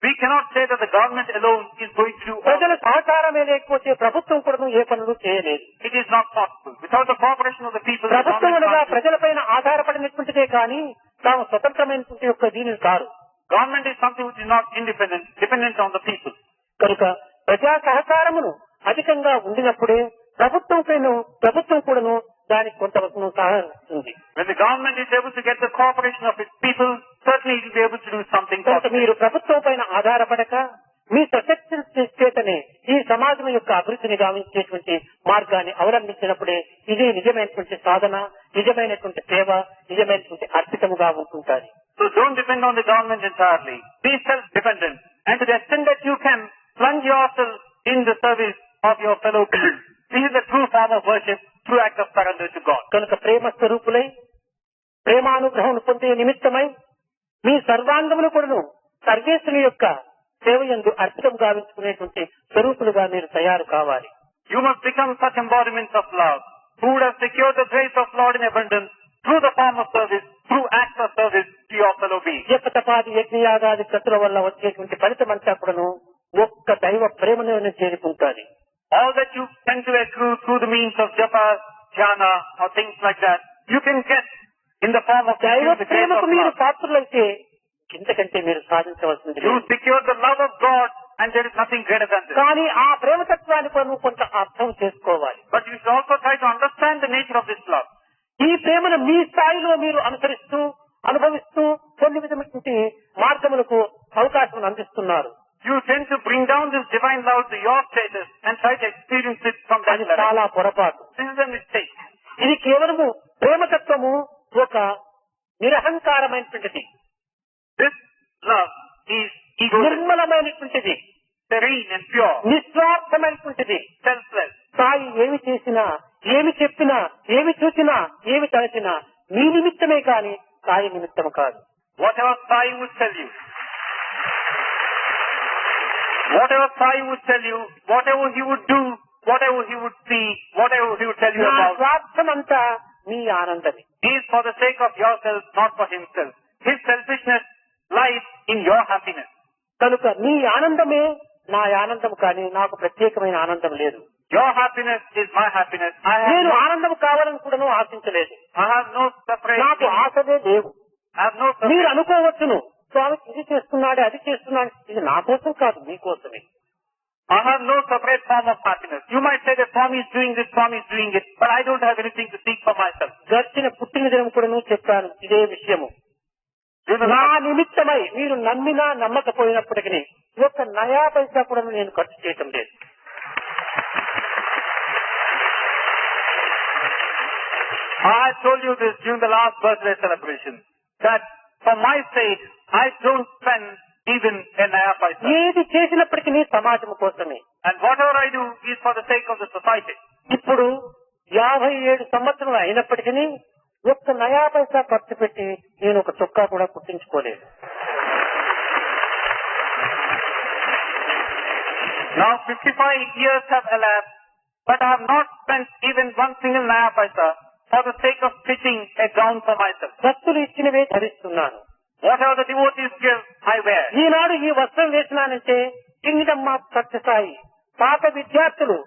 We cannot say that the government alone is going to do all. ప్రజల సహకారమే లేకపోతే ప్రభుత్వం కూడా ఏ పనులు చేయలేదు. It is not possible. Without the cooperation of the people, the ప్రభుత్వం government అనగా can't do it. ప్రజలపైన ఆధారపడినటువంటిదే కానీ తాము స్వతంత్రమైనటువంటి యొక్క దీనిని కాదు. Government is something which is not independent, dependent on the people. కనుక ప్రజా సహకారమును అధికంగా ఉండినప్పుడే ప్రభుత్వం కూడాను దానికి కొంతవరకు సహాయిస్తుంది. When the government is able to get the cooperation of its people, certainly it will be able to do something కనుక positive. మీరు ప్రభుత్వం పైన ఆధారపడక మీ స్వశక్తి చేతనే ఈ సమాజం యొక్క అభివృద్ధిని గావించేటువంటి మార్గాన్ని అవలంబించినప్పుడే ఇదే నిజమైనటువంటి సాధన, నిజమైనటువంటి సేవ, నిజమైనటువంటి అర్పితముగా ఉంటుంటారు. So don't depend on the government entirely. Be self-dependent. And to the extent that you can plunge yourself in the service of your fellow beings. This is the true form of worship, true act of surrender to God. కనుక ప్రేమ స్వరూపులై ప్రేమానుగ్రహం పొందే నిమిత్తమై మీ సర్వాంగములు కూడాను సర్వేశ్వరుని యొక్క సేవయందు అర్పితం గావించుకునేటువంటి స్వరూపులుగా మీరు తయారు కావాలి. You must become such embodiments of love, who would have secured the grace of Lord in abundance through the form of service, through acts of service to your fellow beings. జపతపాది యజ్ఞయాగాది క్రతుల వల్ల వచ్చేటువంటి ఫలితమంతా కూడాను ఒక్క దైవ ప్రేమలోనే చేరుకుంటాది. All that you tend to accrue through the means of japa, jhana or things like that, you can get in the form of దైవ the grace ప్రేమకు of మీరు love. పాత్రులైతే ఇంతకంటే మీరు సాధించవలసింది You లేదు. secure the love of God and there is nothing greater than this. కానీ ఆ ప్రేమతత్వాన్ని కూడా కొంత అర్థం చేసుకోవాలి. But you should also try to understand the nature of this love. ఈ ప్రేమను మీ స్థాయిలో మీరు అనుసరిస్తూ అనుభవిస్తూ కొన్ని విధమైనటువంటి మార్గములకు అవకాశం అందిస్తున్నారు. You tend to bring down this divine love to your status and try to experience it from that అది level. చాలా పొరపాటు. This is a mistake. ఇది కేవలము ప్రేమతత్వము ఒక నిరహంకారమైనటువంటిది, This love is egoistic, నిర్మలమైనటువంటిది, serene and pure, నిస్వార్థమైనటువంటిది. selfless. స్థాయి ఏమి చేసినా, ఏమి చెప్పినా, ఏమి చూసినా, ఏమి తలచినా మీ నిమిత్తమే కాని స్థాయి నిమిత్తము కాదు. Whatever Sai would tell you, whatever Sai would tell you, whatever he would do, whatever he would see, whatever he would tell you నా about, స్వార్థమంతా మీ ఆనందమే. he is for the sake of yourself, not for himself. His selfishness lies in your happiness. కనుక మీ ఆనందమే నా ఆనందం కానీ నాకు ప్రత్యేకమైన ఆనందం లేదు. Your happiness is my happiness. నేను ఆనందం కావాలని కూడా ఆశించలేదు. I have no separate నాకు needs. ఆశలే లేవు. I have no మీరు separate. అనుకోవచ్చును స్వామి ఇది చేస్తున్నాడు అది చేస్తున్నాడు, ఇది నా కోసం కాదు మీకోసమే. I have no separate form of happiness. You might say that Swami is doing this, Swami is doing it, but I don't have anything to seek for myself. గడిచిన పుట్టిన దినం కూడా చెప్పాను ఇదే విషయము. You know, నా నిమిత్తమై మీరు నమ్మినా నమ్మకపోయినప్పటికీ ఒక్క నయా పైసా కూడా నేను ఖర్చు చేయటం లేదు. I told you this during the last birthday celebration, that for my sake, I don't spend even a naya paisa. ఏది చేసినప్పటికీ సమాజం కోసమే. And whatever I do is for the sake of the society. ఇప్పుడు 57 సంవత్సరాలు అయినప్పటికీ ఒక్క నయా పైసా ఖర్చు పెట్టి నేను ఒక చొక్కా కూడా కుట్టించుకోలేదు. Now 55 years have elapsed, but I have not spent even one single naya paisa for the sake of stitching a gown for myself. భక్తులు ఇచ్చినవే ధరిస్తున్నాను. Whatever the devotees give, I wear. ఈనాడు ఈ వస్త్రం వేసినానంటే కింగ్డమ్ ఆఫ్ సత్యసాయి పాత విద్యార్థులు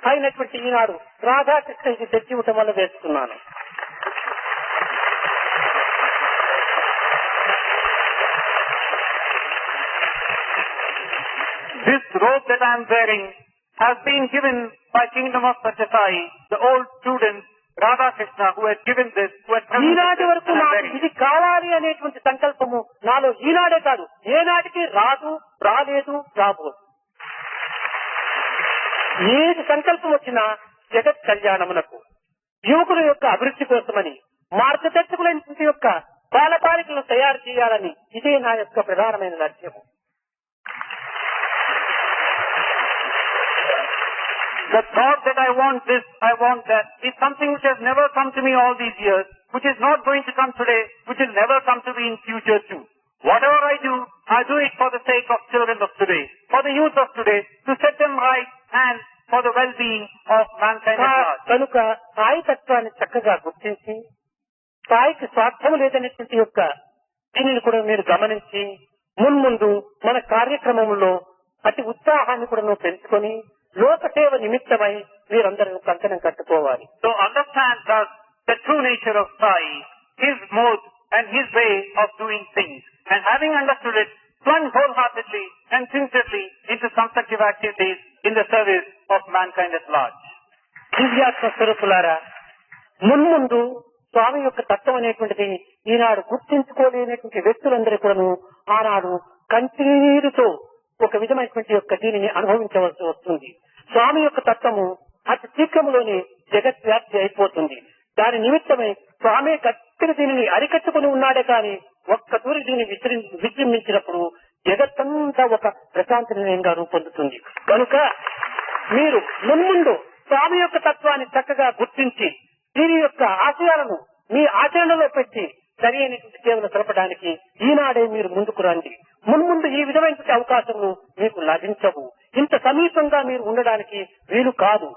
అయినటువంటి ఈనాడు రాధాకృష్ణ ఇది తెచ్చి ఇవ్వటం వల్ల వేసుకున్నాను. This robe that I am wearing has been given by Kingdom of Satyasai, the old students, Radha Krishna, who had given this, who had presented ఈనాటి this, వరకు and I am నాకు wearing ఇది it. కావాలి అనేటువంటి సంకల్పము నాలో ఈనాడే కాదు, ఏనాటికి రాదు, రాలేదు, రాబోదు. ఏది సంకల్పం వచ్చినా జగత్ కళ్యాణమునకు, యువకుల యొక్క అభివృద్ధి కోసమని, మార్గదర్శకులైన యొక్క బాలబాలికలను తయారు చేయాలని ఇదే నా యొక్క ప్రధానమైన లక్ష్యము. The thought that I want this, I want that, is something which has never come to me all these years, which is not going to come today, which will never come to me in future too. Whatever I do it for the sake of children of today, for the youth of today, to set them right and for the well-being of mankind at large. కనుక స్థాయి తత్వాన్ని చక్కగా గుర్తించి, స్థాయికి స్వార్థం లేదనేటువంటి యొక్క దీనిని కూడా మీరు గమనించి, మున్ముందు మన కార్యక్రమంలో అతి ఉత్సాహాన్ని కూడా పెంచుకొని లోక సేవ నిమిత్తమై మీరందరూ కంకణం కట్టుకోవాలి. So understand thus the true nature of Sai, his mode and his way of doing things. And having understood it, plunge wholeheartedly and sincerely into constructive activities in the service of mankind at large. దివ్యాత్మ స్వరూపులారా, మున్ముందు స్వామి యొక్క తత్వం అనేటువంటిది ఈనాడు గుర్తించుకోలేనటువంటి వ్యక్తులందరూ కూడాను ఆనాడు కంటినీరుతో ఒక విధమైనటువంటి యొక్క దీనిని అనుభవించవలసి వస్తుంది. స్వామి యొక్క తత్వము అతి శీఘ్రంలోనే జగద్వ్యాప్తి అయిపోతుంది. దాని నిమిత్తమై స్వామి గట్టిగా దీనిని అరికట్టుకుని ఉన్నాడే కానీ ఒక్క తూరి దీన్ని విజృంభించినప్పుడు జగత్తంతా ఒక ప్రశాంత నిలయంగా రూపొందుతుంది. కనుక మీరు మున్ముందు స్వామి యొక్క తత్వాన్ని చక్కగా గుర్తించి దీని యొక్క ఆశయాలను మీ ఆచరణలో పెట్టి సరి అయినటువంటి సేవలు జరపడానికి ఈనాడే మీరు ముందుకు రండి. మున్ముందు ఈ విధమైనటువంటి అవకాశములు మీకు లభించవు. ఇంత సమీపంగా మీరు ఉండడానికి వీలు కాదు.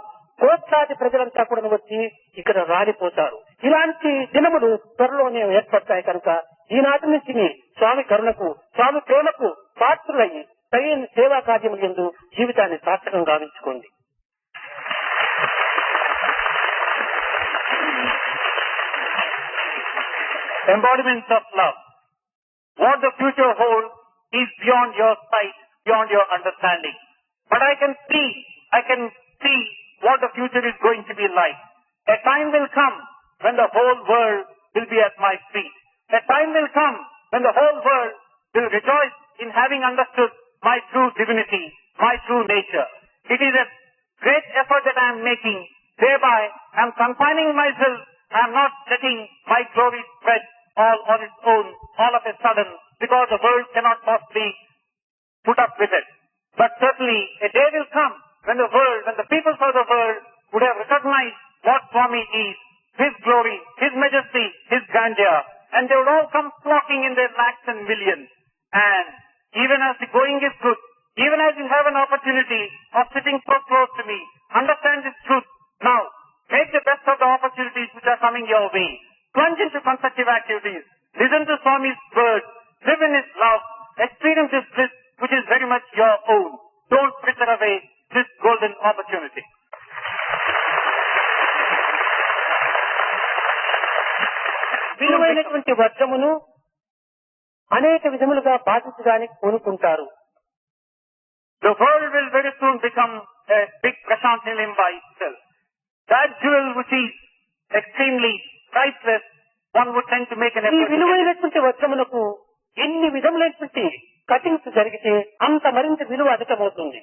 కోట్లాది ప్రజలంతా కూడా వచ్చి ఇక్కడ రాలిపోతారు. ఇలాంటి దినములు త్వరలోనే ఏర్పడతాయి. కనుక ఈనాటి నుంచి స్వామి కరుణకు, స్వామి ప్రేమకు పాత్రులయ్యి సరైన సేవా కార్యముల యందు జీవితాన్ని సార్థకం గావించుకోండి. Embodiments of love. What the future holds is beyond your sight, beyond your understanding. But I can see what the future is going to be like. A time will come when the whole world will be at my feet. A time will come when the whole world will rejoice in having understood my true divinity, my true nature. It is a great effort that I am making. Thereby, I am confining myself. I am not letting my glory spread all on its own, all of a sudden, because the world cannot possibly put up with it. But certainly, a day will come when the people of the world would have recognized what Swami is, His glory, His majesty, His grandeur, and they would all come flocking in their lakhs and millions. And even as the going is good, even as you have an opportunity of sitting so close to me, understand this truth. Now, make the best of the opportunities which are coming your way. Plunge into constructive activities. Listen to Swami's words. Live in His love. Experience His bliss, which is very much your own. Don't fritter away this golden opportunity. విలువైనటువంటి వర్గమును అనేక విధములుగా పాటించడానికి కోరుకుంటారు. The world will very soon become a big Prashant Nilayam by itself. That jewel which is extremely priceless, one would tend to make an ఈ effort to get it. విలువైనటువంటి వర్గమునకు ఎన్ని విధములైనటువంటి cuttings జరిగితే అంత మరింత విలువ అధికమవుతుంది.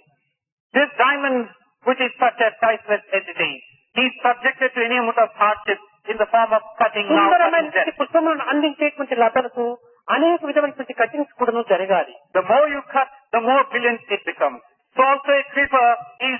This diamond, which is such a priceless entity, is subjected to any amount of hardship in the form of cutting now, cutting సుందరమైనటువంటి then. పుష్పములను అందించేటువంటి లతలకు అనేక విధమైనటువంటి కటింగ్స్ కూడా జరగాలి. The more you cut, the more brilliant it becomes. So also a creeper is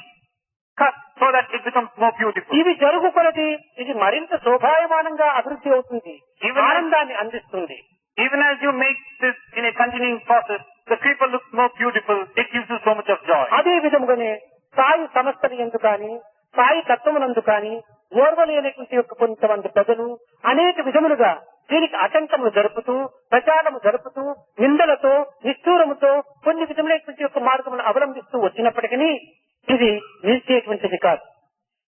cut so that it becomes more beautiful. ఇవి జరుగు కొలది ఇది మరింత శోభాయమానంగా అభివృద్ధి అవుతుంది, Even as- ఆనందాన్ని అందిస్తుంది. Even as you make this in a continuing process, the creeper looks more beautiful, it gives you so much of joy. అదే విధముగానే సాయి సంస్థలు ఎందు కానీ సాయి తత్వమునందు కానీ ఓర్వలేనటువంటి యొక్క కొంతమంది ప్రజలు అనేక విధములుగా దీనికి ఆటంకములు జరుపుతూ, ప్రచారము జరుపుతూ, నిందలతో, నిష్ఠూరముతో కొన్ని విధములైనటువంటి యొక్క మార్గములను అవలంబిస్తూ వచ్చినప్పటికీ ఇది నిలిచేటువంటిది కాదు.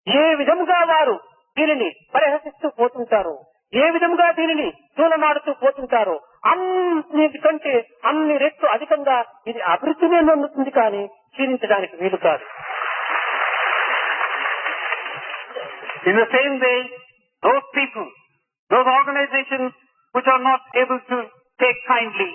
ఏ విధముగా వారు దీనిని పరిహసిస్తూ పోతుంటారు, ఏ విధముగా దీనిని తూలనాడుతూ పోతుంటారో అన్నిటికంటే అన్ని రెట్లు అధికంగా ఇది అభివృద్ధినే నొందుతుంది కానీ క్షీణించడానికి వీలు కాదు. In the same way, those people, those organizations which are not able to take kindly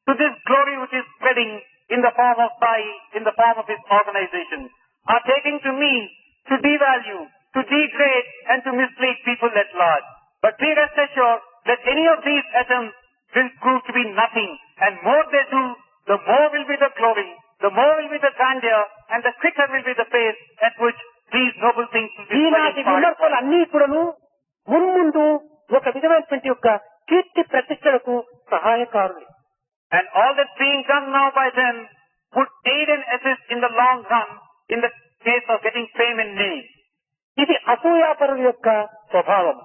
to this glory which is spreading in the form of Sai, in the form of its organizations, are taking to mean to devalue, to degrade and to mislead people at large. But be rest assured that any of these attempts will prove to be nothing, and more they do, the more will be the glory, the more will be the grandeur, and the quicker will be the pace at which these noble things will be ఈనాటి విమర్శలు అన్ని కూడాను మున్ముందు ఒక విధమైనటువంటి యొక్క కీర్తి ప్రతిష్టలకు సహాయకారులు. And all that's being done now by them would aid and assist in the long run in the case of getting fame and name. ఇది అసూయాపరుల యొక్క స్వభావం.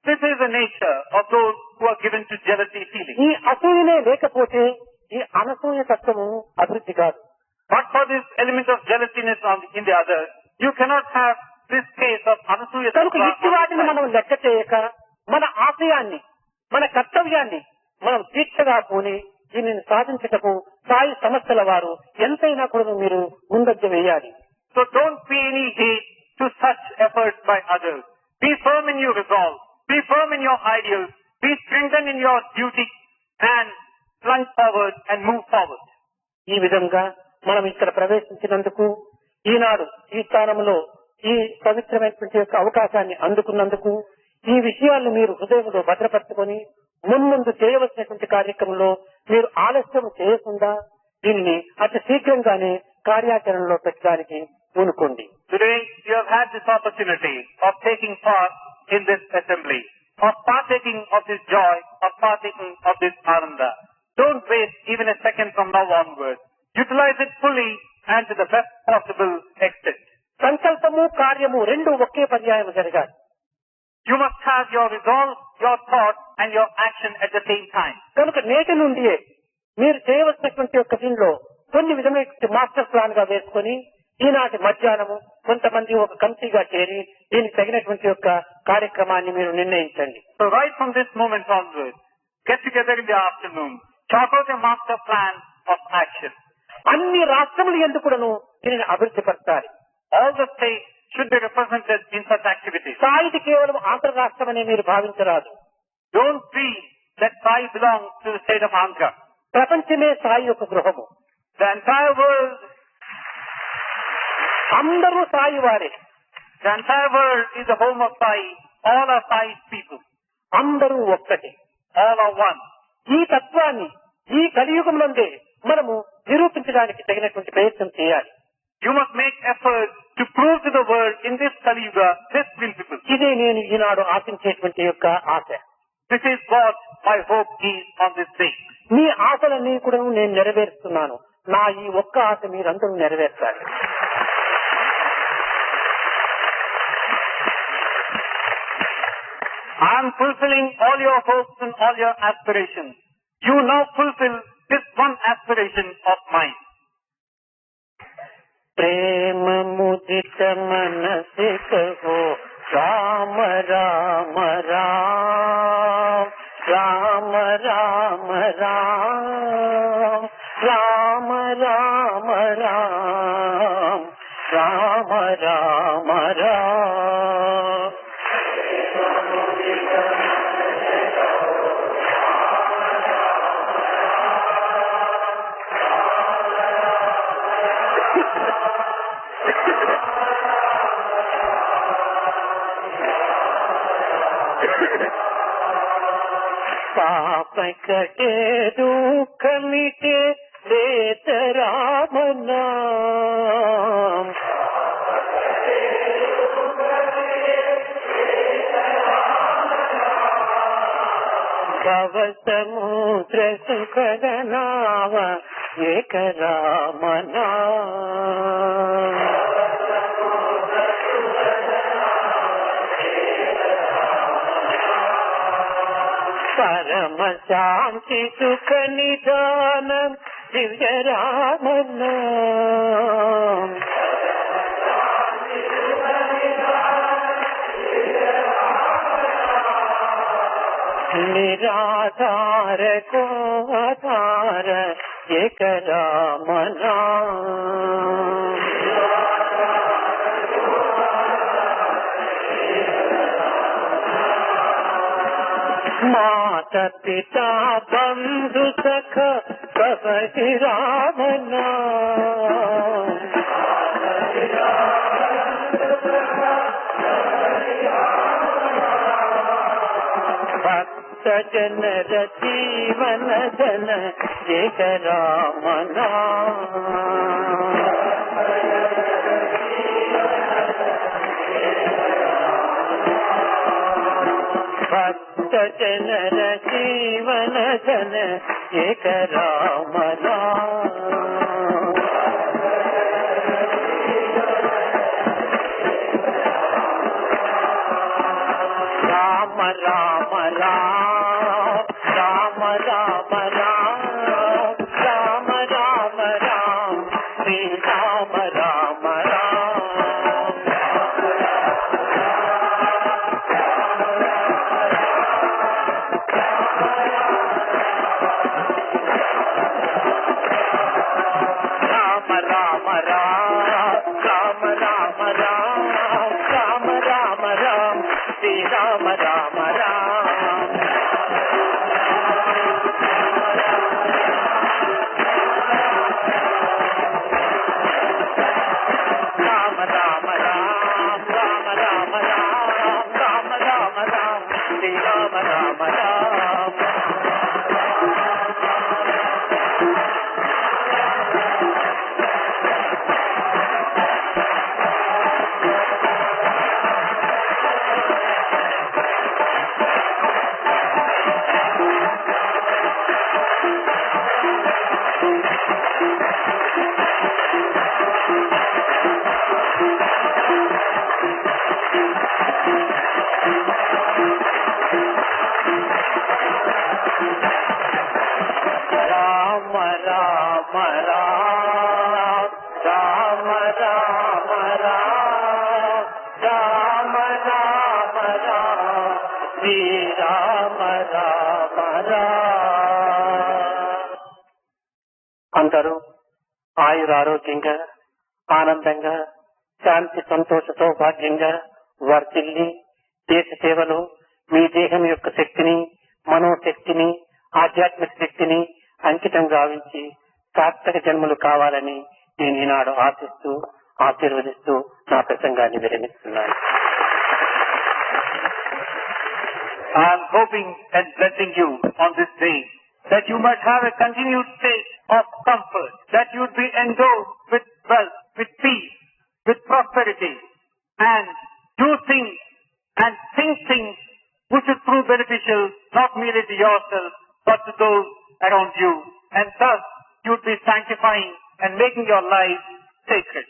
This is the nature of those who are given to jealousy feeling. ఈ అసూయనే లేకపోతే ఈ అనసూయ తత్వము అభివృద్ధి కాదు. But for this element of jealousiness in the other, you cannot have this case of anasuya. కనుక ఇట్టి వాటిని మనం లెక్క చేయక మన ఆశయాన్ని, మన కర్తవ్యాన్ని మనం దీక్షగా పోని దీనిని సాధించటకు సాయి సంస్థల వారు ఎంతైనా కూడా మీరు ముందంజ వేయాలి. So don't pay any heed to such efforts by others. Be firm in your resolve. Be firm in your ideals. Be strengthened in your duty and plunge forward and move forward. ఈ విధంగా మనం ఇక్కడ ప్రవేశించినందుకు, ఈనాడు ఈ స్థానంలో ఈ పవిత్రమైనటువంటి యొక్క అవకాశాన్ని అందుకున్నందుకు, ఈ విషయాలను మీరు హృదయంలో భద్రపరచుకొని మున్ముందు చేయవలసినటువంటి కార్యక్రమంలో మీరు ఆలస్యం చేయకుండా దీనిని అతి శీఘ్రంగానే కార్యాచరణలో పెట్టడానికి పూనుకోండి. Today you have had this opportunity of taking part in this assembly, of partaking of this joy, of partaking of this ananda. Don't waste even a second from now onwards. Utilize it fully and to the best possible extent. సంకల్పము కార్యము రెండు ఒకే పర్యాయం జరగాలి. You must have your resolve, your thought and your action at the same time. కనుక నేటి నుండియే మీరు చేయవలసినటువంటి యొక్క దీనిలో కొన్ని విధమైన మాస్టర్ ప్లాన్ గా వేసుకొని ఈనాటి మధ్యాహ్నము కొంతమంది ఒక కమిటీగా చేరి దీనికి తగినటువంటి యొక్క కార్యక్రమాన్ని మీరు నిర్ణయించండి. So right from this moment onwards, get together in the afternoon, chalk out a master plan of action. అన్ని రాష్ట్రములు ఎందుకును దీనిని అభివృద్ధి పరచాలి. All the states should be represented in such activities. సాయిది కేవలం ఆంధ్ర రాష్ట్రం అని మీరు భావించరాదు. Don't feel that Sai belongs to the state of Andhra. ప్రపంచమే సాయి యొక్క గృహము. The entire world, అందరూ సాయి వారే. the entire world is the home of Sai. All are Sai's people. అందరూ ఒక్కటి. All are one. ఈ తత్వాన్ని ఈ కలియుగంలోనే మనము నిరూపించడానికి తగినటువంటి ప్రయత్నం చేయాలి. You must make efforts to prove to the world in this Kali Yuga this principle. ఇదే నేను ఈనాడు ఆశించేటువంటి యొక్క ఆశ. This is what my hope is on this day. మీ ఆశలన్నీ కూడా నేను నెరవేరుస్తున్నాను. నా ఈ ఒక్క ఆశ మీరందరూ నెరవేర్చాలి. I am fulfilling all your hopes and all your aspirations. You now fulfill this one aspiration of mine. प्रेम मुदित मन से कहो राम राम राम, राम राम राम, राम राम राम, राम राम राम. पाप कटे दुख मिटे लेत राम नाम, भव समुद्र सुखद नाव एक राम नाम. परम शांति सुख निदान दिव्य राम नाम. निराधार को आधार एक राम नाम। माता पिता बंधु सख सब ही राम नाम। भक्त जन जीवन जन एक राम नाम। भक्त जन जीवन जन एक राम नाम। राम राम राम राम राम राम राम राम राम श्री राम राम राम। राम राम राम राम राम राम राम राम राम श्री राम राम राम। राम राम राम राम राम राम राम राम राम श्री राम राम राम। राम राम राम राम राम राम राम राम राम श्री राम राम राम। అందరూ ఆయురారోగ్యంగా ఆనందంగా శాంతి సంతోష సౌభాగ్యంగా వర్ధిల్లి దేశ సేవలో మీ దేహం యొక్క శక్తిని మనోశక్తిని ఆధ్యాత్మిక శక్తిని అంకితం గావించి సార్థక జన్మలు కావాలని నేను ఈనాడు ఆశిస్తూ ఆశీర్వదిస్తూ నా ప్రసంగాన్ని విరమిస్తున్నాను. I am hoping and blessing you on this day that you must have a continued state of comfort, that you would be endowed with wealth, with peace, with prosperity, and do things and think things which will prove beneficial not merely to yourself but to those around you, and thus you would be sanctifying and making your life sacred.